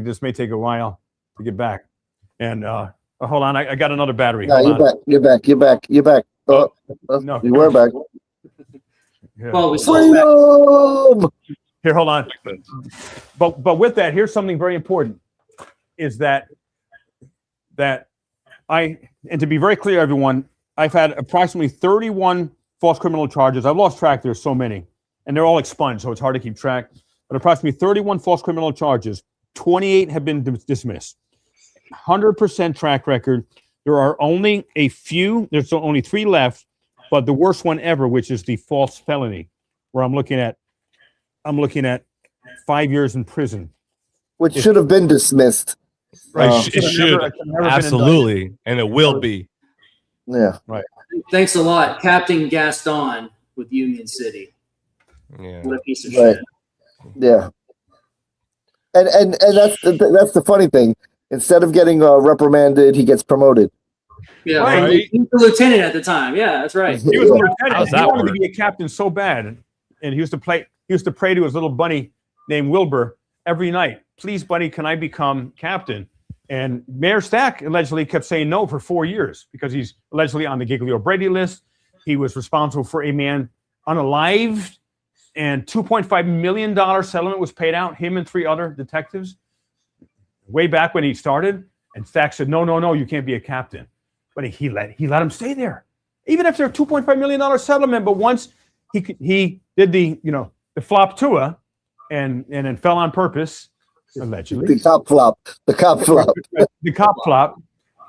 this may take a while to get back. And hold on, I got another battery. No, Hold on. you're back. Oh, No, you were back. Yeah. Well, we Freedom! Here, hold on. But with that, here's something very important: is that and to be very clear, everyone, I've had approximately 31 false criminal charges. I've lost track. There's so many, and they're all expunged, so it's hard to keep track. But approximately 31 false criminal charges. 28 have been dismissed. 100% track record. There are only a few. There's only 3 left, but the worst one ever, which is the false felony, where I'm looking at 5 years in prison, Which should have been dismissed. Right, it should absolutely, and it will be. Yeah. Right. Thanks a lot, Captain Gaston with Union City. Yeah. What a piece of Right. shit. Yeah. And that's the funny thing. Instead of getting reprimanded, he gets promoted. Yeah, Right. he was a lieutenant at the time. Yeah, that's right. He was a lieutenant. How's He that wanted work? to be a captain so bad, and he used to pray to his little bunny named Wilbur every night. Please, buddy, can I become captain? And Mayor Stack allegedly kept saying no for 4 years because he's allegedly on the Giglio Brady list. He was responsible for a man unalived, and $2.5 million settlement was paid out, him and 3 other detectives, way back when he started. And Stack said, no, you can't be a captain. But he let him stay there, even after a $2.5 million settlement. But once he did the flop Tua and then fell on purpose, allegedly. The cop flop. The cop flop.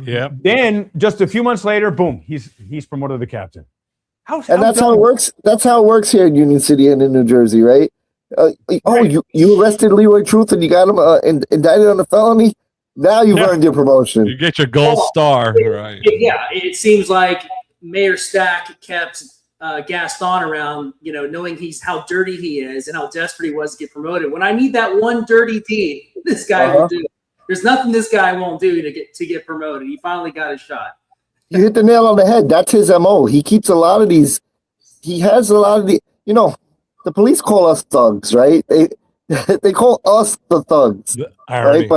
Yeah. Then just a few months later, boom, he's promoted to captain. And that's how it works. That's how it works here in Union City and in New Jersey, right? You arrested Leroy Truth and you got him indicted on a felony. Now you've earned your promotion. You get your gold star, right? Yeah, it seems like Mayor Stack kept Gaston around, knowing how dirty he is and how desperate he was to get promoted. When I need that one dirty deed, this guy will do. There's nothing this guy won't do to get promoted. He finally got his shot. You hit the nail on the head. That's his MO. He keeps a lot of these. He has a lot of the. The police call us thugs, right? They call us the thugs, right?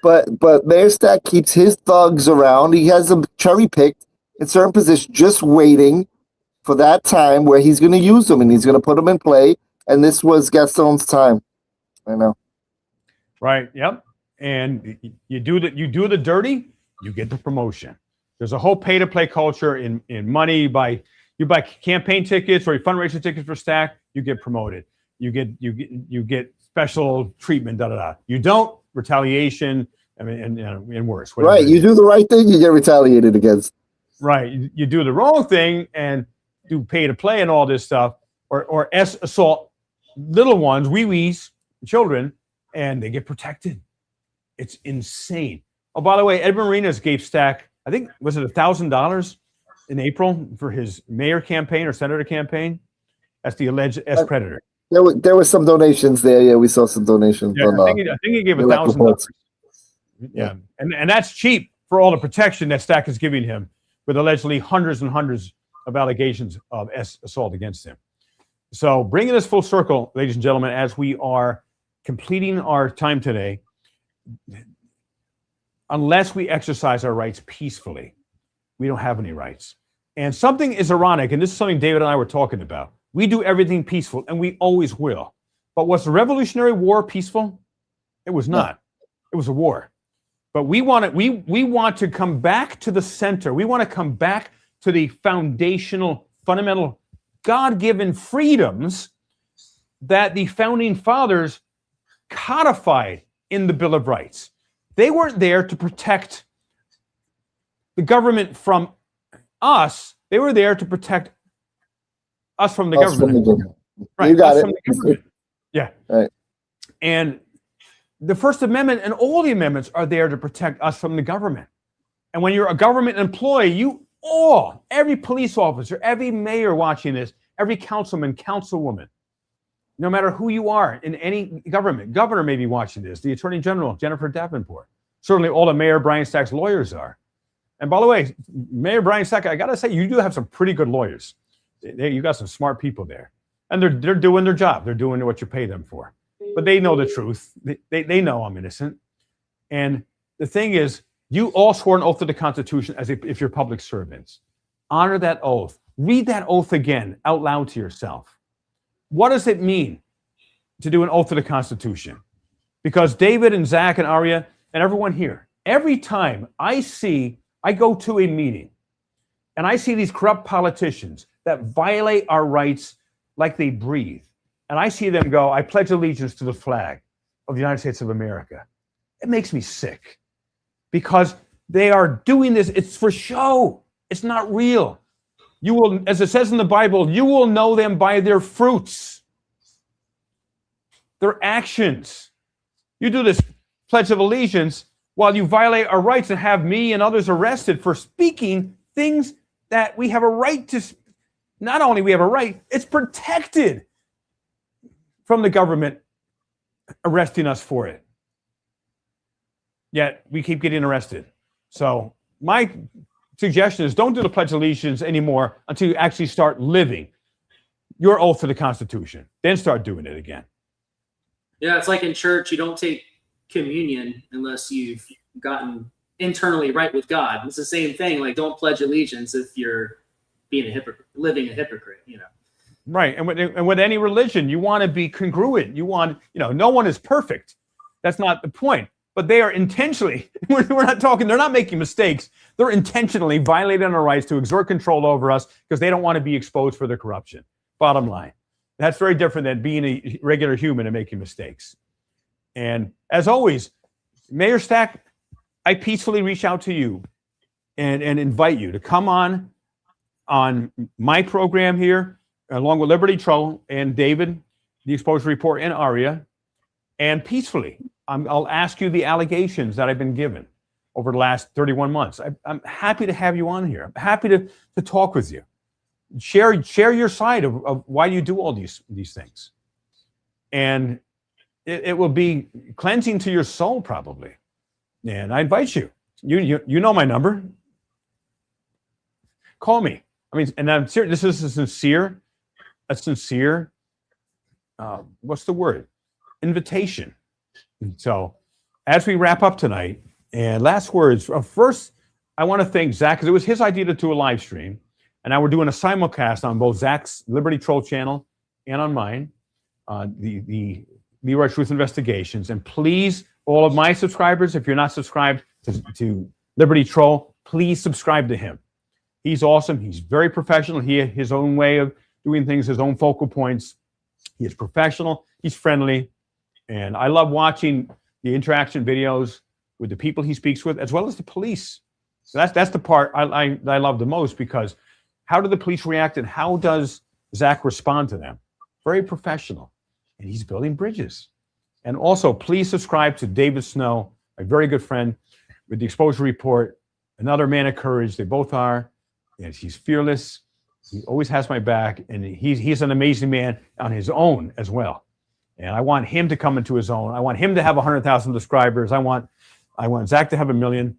But Mayor Stack keeps his thugs around. He has them cherry picked in certain positions, just waiting for that time where he's going to use them and he's going to put them in play. And this was Gaston's time. I know. Right. Yep. And you do the dirty, you get the promotion. There's a whole pay-to-play culture in money. You buy campaign tickets or fundraiser tickets for Stack, you get promoted. You get special treatment. You don't, retaliation. I mean, and worse. Right. You do the right thing, you get retaliated against. Right. You do the wrong thing and do pay-to-play and all this stuff, or assault little ones, wee-wees, children, and they get protected. It's insane. Oh, by the way, Ed Marinas gave Stack, I think, was it $1,000 in April for his mayor campaign or senator campaign? That's the alleged predator. There were some donations there. Yeah, we saw some donations. Yeah, I think he gave $1,000. Yeah, and that's cheap for all the protection that Stack is giving him, with allegedly hundreds and hundreds of allegations of assault against him. So bringing this full circle, ladies and gentlemen, as we are completing our time today, unless we exercise our rights peacefully, we don't have any rights. And something is ironic, and this is something David and I were talking about. We do everything peaceful, and we always will. But was the Revolutionary War peaceful? It was not. It was a war. But we want to come back to the center. We want to come back to the foundational, fundamental, God-given freedoms that the founding fathers codified in the Bill of Rights. They weren't there to protect the government from us. They were there to protect us from the government. Right, you got it. Yeah. Right. And the First Amendment and all the amendments are there to protect us from the government. And when you're a government employee, every police officer, every mayor watching this, every councilman, councilwoman, no matter who you are in any government, governor may be watching this, the Attorney General, Jennifer Davenport. Certainly all the Mayor Brian Stack's lawyers are. And by the way, Mayor Brian Stack, I got to say, you do have some pretty good lawyers. You got some smart people there. And they're doing their job. They're doing what you pay them for. But they know the truth. They know I'm innocent. And the thing is, you all swore an oath to the Constitution as if you're public servants. Honor that oath. Read that oath again out loud to yourself. What does it mean to do an oath to the Constitution? Because David and Zach and Aria and everyone here, every time I go to a meeting and I see these corrupt politicians that violate our rights like they breathe, and I see them go, I pledge allegiance to the flag of the United States of America, it makes me sick. Because they are doing this, it's for show. It's not real. You will, as it says in the Bible, you will know them by their fruits, their actions. You do this Pledge of Allegiance while you violate our rights and have me and others arrested for speaking things that we have a right to. Not only we have a right, it's protected from the government arresting us for it. Yet we keep getting arrested. So my suggestion is don't do the Pledge of Allegiance anymore until you actually start living your oath to the Constitution. Then start doing it again. Yeah, it's like in church, you don't take communion unless you've gotten internally right with God. It's the same thing. Like, don't pledge allegiance if you're being a hypocrite, living a hypocrite, you know. Right. And with any religion, you want to be congruent. You want, no one is perfect. That's not the point. But they are intentionally, we're not talking, they're not making mistakes. They're intentionally violating our rights to exert control over us because they don't want to be exposed for their corruption. Bottom line. That's very different than being a regular human and making mistakes. And as always, Mayor Stack, I peacefully reach out to you and invite you to come on my program here, along with Liberty Troll and David, the Exposure Report, and Aria, and peacefully. I'll ask you the allegations that I've been given over the last 31 months. I'm happy to have you on here. I'm happy to talk with you. Share your side of why you do all these things. And it will be cleansing to your soul, probably. And I invite you. You know my number. Call me. I mean, and I'm serious. This is a sincere, what's the word? Invitation. So as we wrap up tonight, and last words, first, I want to thank Zach, because it was his idea to do a live stream. And now we're doing a simulcast on both Zach's Liberty Troll channel and on mine, the Leroy Truth Investigations. And please, all of my subscribers, if you're not subscribed to Liberty Troll, please subscribe to him. He's awesome. He's very professional. He has his own way of doing things, his own focal points. He is professional. He's friendly. And I love watching the interaction videos with the people he speaks with, as well as the police. So that's the part I love the most, because how do the police react and how does Zach respond to them? Very professional. And he's building bridges. And also, please subscribe to David Snow, a very good friend with the Exposure Report, another man of courage. They both are. And he's fearless. He always has my back. And he's an amazing man on his own as well. And I want him to come into his own. I want him to have 100,000 subscribers. I want Zach to have 1 million.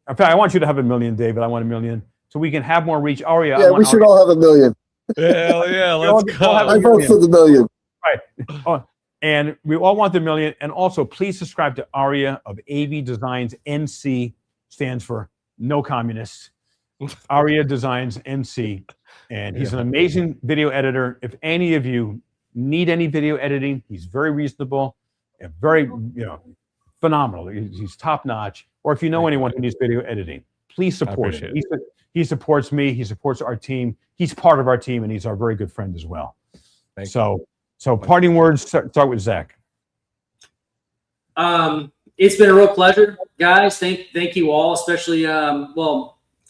In fact, I want you to have 1 million, David. I want 1 million, so we can have more reach. Aria, yeah, we should all have 1 million. Hell yeah, let's go. I vote for the 1 million. Right. Oh, and we all want the 1 million. And also, please subscribe to Aria of AV Designs. NC stands for No Communists. Aria Designs NC. And he's an amazing video editor. If any of you need any video editing, he's very reasonable and very, phenomenal. He's top notch. Or if you know anyone who needs video editing, please support him. He supports me. He supports our team. He's part of our team, and he's our very good friend as well. So parting words. Start with Zach. It's been a real pleasure, guys. Thank you all, especially.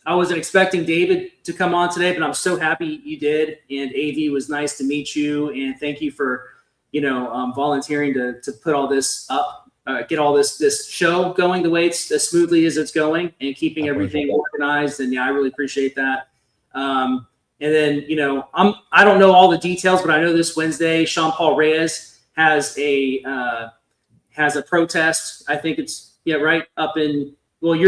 I wasn't expecting David to come on today, but I'm so happy you did. And AV, was nice to meet you. And thank you for volunteering to put all this up, get all this show going the way it's as smoothly as it's going, and keeping everything organized. And yeah, I really appreciate that. And then, I don't know all the details, but I know this Wednesday, Sean Paul Reyes has a protest. I think it's right up in. Well,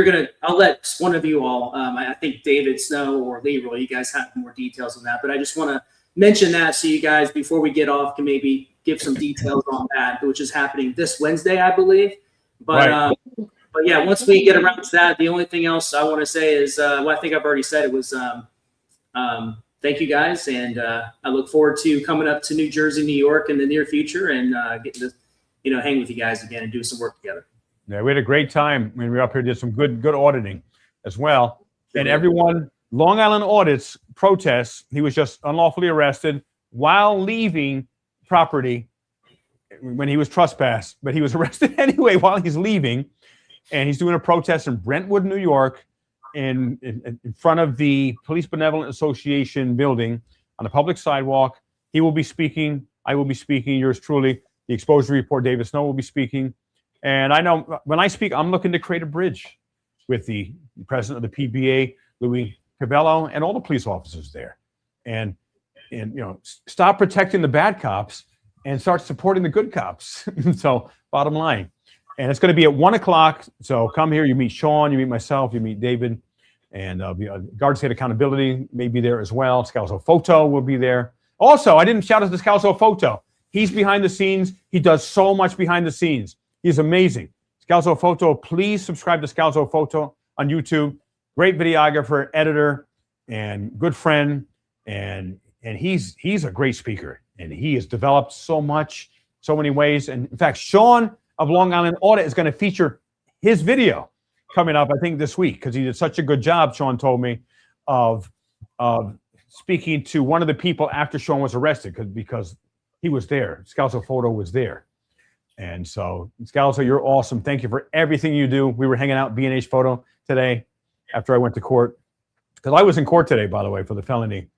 I'll let one of you all. I think David Snow or Leroy, you guys have more details on that. But I just want to mention that so you guys, before we get off, can maybe give some details on that, which is happening this Wednesday, I believe. But Right. But yeah, once we get around to that, the only thing else I want to say is, I think I've already said it was. Thank you guys, and I look forward to coming up to New Jersey, New York in the near future, and getting to hang with you guys again and do some work together. Yeah, we had a great time when we were up here. Did some good auditing as well. And everyone, Long Island Audit's protests. He was just unlawfully arrested while leaving property when he was trespassed, but he was arrested anyway while he's leaving, and he's doing a protest in Brentwood, New York. In front of the Police Benevolent Association building on a public sidewalk. He will be speaking. I will be speaking. Yours truly, the Exposure Report, David Snow, will be speaking. And I know when I speak, I'm looking to create a bridge with the president of the PBA, Louis Cabello, and all the police officers there. And stop protecting the bad cops and start supporting the good cops. So bottom line. And it's going to be at 1:00. So come here. You meet Sean, you meet myself, you meet David, and Guard State Accountability may be there as well. Scalzo Photo will be there. Also, I didn't shout out to Scalzo Photo. He's behind the scenes. He does so much behind the scenes. He's amazing. Scalzo Photo, please subscribe to Scalzo Photo on YouTube. Great videographer, editor, and good friend. And he's a great speaker. And he has developed so much, so many ways. And in fact, Sean of Long Island Audit is going to feature his video coming up, I think, this week, because he did such a good job, Sean told me, of speaking to one of the people after Sean was arrested, because he was there. Scalzo Photo was there. And so, Scalzo, you're awesome. Thank you for everything you do. We were hanging out B&H Photo today after I went to court, because I was in court today, by the way, for the felony.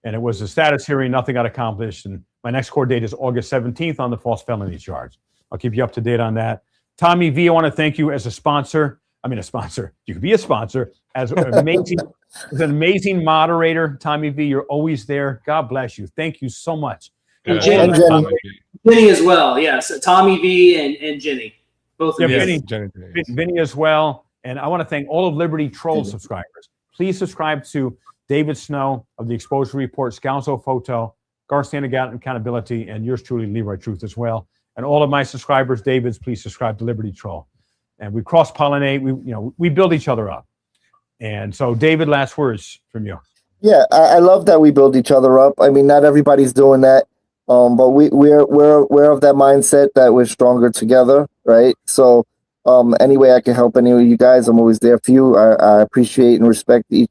And it was a status hearing, nothing got accomplished. And my next court date is August 17th on the false felony charge. I'll keep you up to date on that. Tommy V, I want to thank you as a sponsor. I mean, a sponsor. You could be a sponsor. As an amazing moderator, Tommy V, you're always there. God bless you. Thank you so much. And Jenny as well. Yes, Tommy V and Jenny. Both of you. Vinny as well. And I want to thank all of Liberty Troll subscribers. Please subscribe to David Snow of the Exposure Report, Scalzo Photo, Guard State Accountability, and yours truly, Leroy Truth, as well. And all of my subscribers, David's, please subscribe to Liberty Troll. And we cross-pollinate. We build each other up. And so, David, last words from you. Yeah, I love that we build each other up. I mean, not everybody's doing that, but we're of that mindset that we're stronger together, right? So, any way I can help any of you guys, I'm always there for you. I appreciate and respect each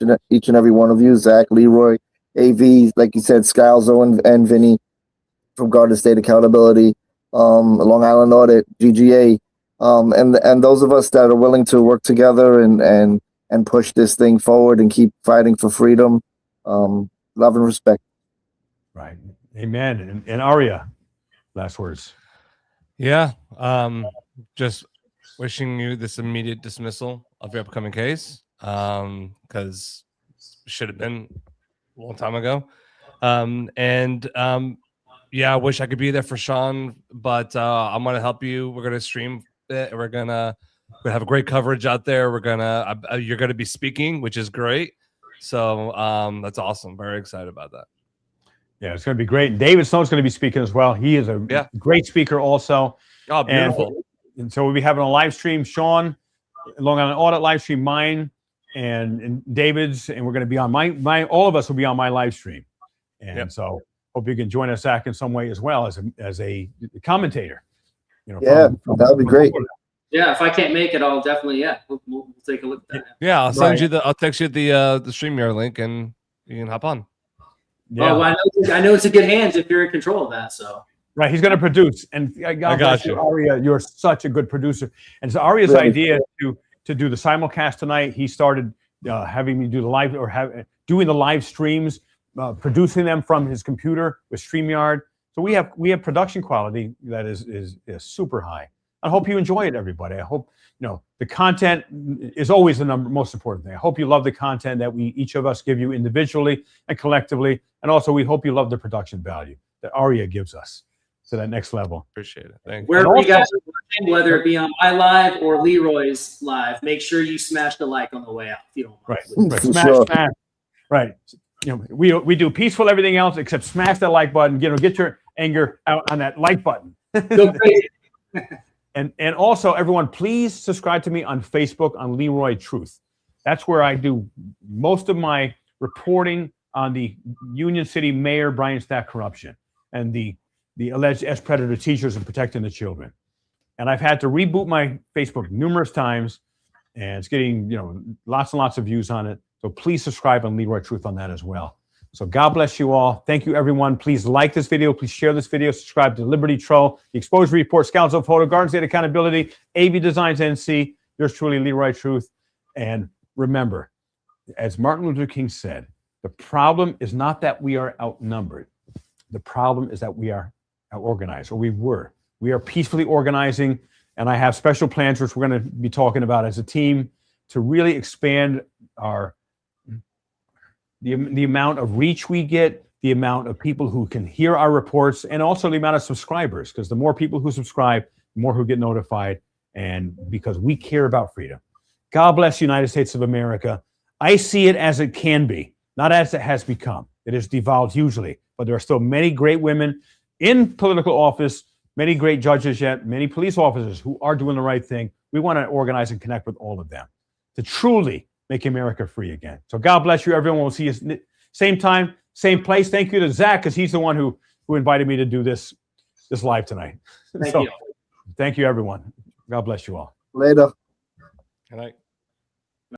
and every one of you. Zach, Leroy, AV, like you said, Scalzo and Vinny from Guard State Accountability. Long Island Audit, GGA, and those of us that are willing to work together and push this thing forward and keep fighting for freedom, love and respect. Right. Amen. And Aria, last words. Yeah. Just wishing you this immediate dismissal of your upcoming case, because should have been a long time ago. Yeah, I wish I could be there for Sean, but I'm gonna help you. We're gonna stream it. We're gonna have a great coverage out there. You're gonna be speaking, which is great. So that's awesome. Very excited about that. Yeah, it's gonna be great. And David Snow's gonna be speaking as well. He is a great speaker also. Oh, beautiful. And so we'll be having a live stream. Sean, Long Island Audit live stream, mine and David's, and we're gonna be on my all of us will be on my live stream. And so hope you can join us, Zach, in some way as well as a commentator. That would be great. Yeah, if I can't make it, I'll definitely we'll take a look at that. Yeah, I'll send you I'll text you the StreamYard link and you can hop on. Yeah. Well, I know it's in good hands if you're in control of that. So right, he's going to produce, and God bless you, Aria. You're such a good producer. And so Aria's idea to do the simulcast tonight. He started having me do the live doing the live streams. Producing them from his computer with StreamYard, So we have production quality that is super high. I hope you enjoy it, everybody. I hope, the content is always the most important thing. I hope you love the content that each of us give you individually and collectively. And also we hope you love the production value that Aria gives us to that next level. Appreciate it. Thank you. Wherever you guys are watching, whether it be on my live or Leroy's live, make sure you smash the like on the way out if you don't mind. Right. Smash. Right. We do peaceful everything else except smash that like button. Get your anger out on that like button. Go crazy. And also, everyone, please subscribe to me on Facebook on Leroy Truth. That's where I do most of my reporting on the Union City Mayor Brian Stack corruption and the alleged predator teachers and protecting the children. And I've had to reboot my Facebook numerous times, and it's getting lots and lots of views on it. So please subscribe on Leroy Truth on that as well. So God bless you all. Thank you, everyone. Please like this video. Please share this video. Subscribe to Liberty Troll, The Exposure Report, Scouts of Photo, Garden State Accountability, AV Designs NC. Yours truly, Leroy Truth. And remember, as Martin Luther King said, the problem is not that we are outnumbered. The problem is that we are organized, or we were. We are peacefully organizing, and I have special plans, which we're going to be talking about as a team, to really expand the amount of reach we get, the amount of people who can hear our reports, and also the amount of subscribers, because the more people who subscribe, the more who get notified, and because we care about freedom. God bless the United States of America. I see it as it can be, not as it has become. It has devolved hugely, but there are still many great women in political office, many great judges yet, many police officers who are doing the right thing. We want to organize and connect with all of them to truly make America free again. So God bless you, everyone. We'll see you same time, same place. Thank you to Zach, because he's the one who invited me to do this live tonight. Thank you. Thank you, everyone. God bless you all. Later. Good night.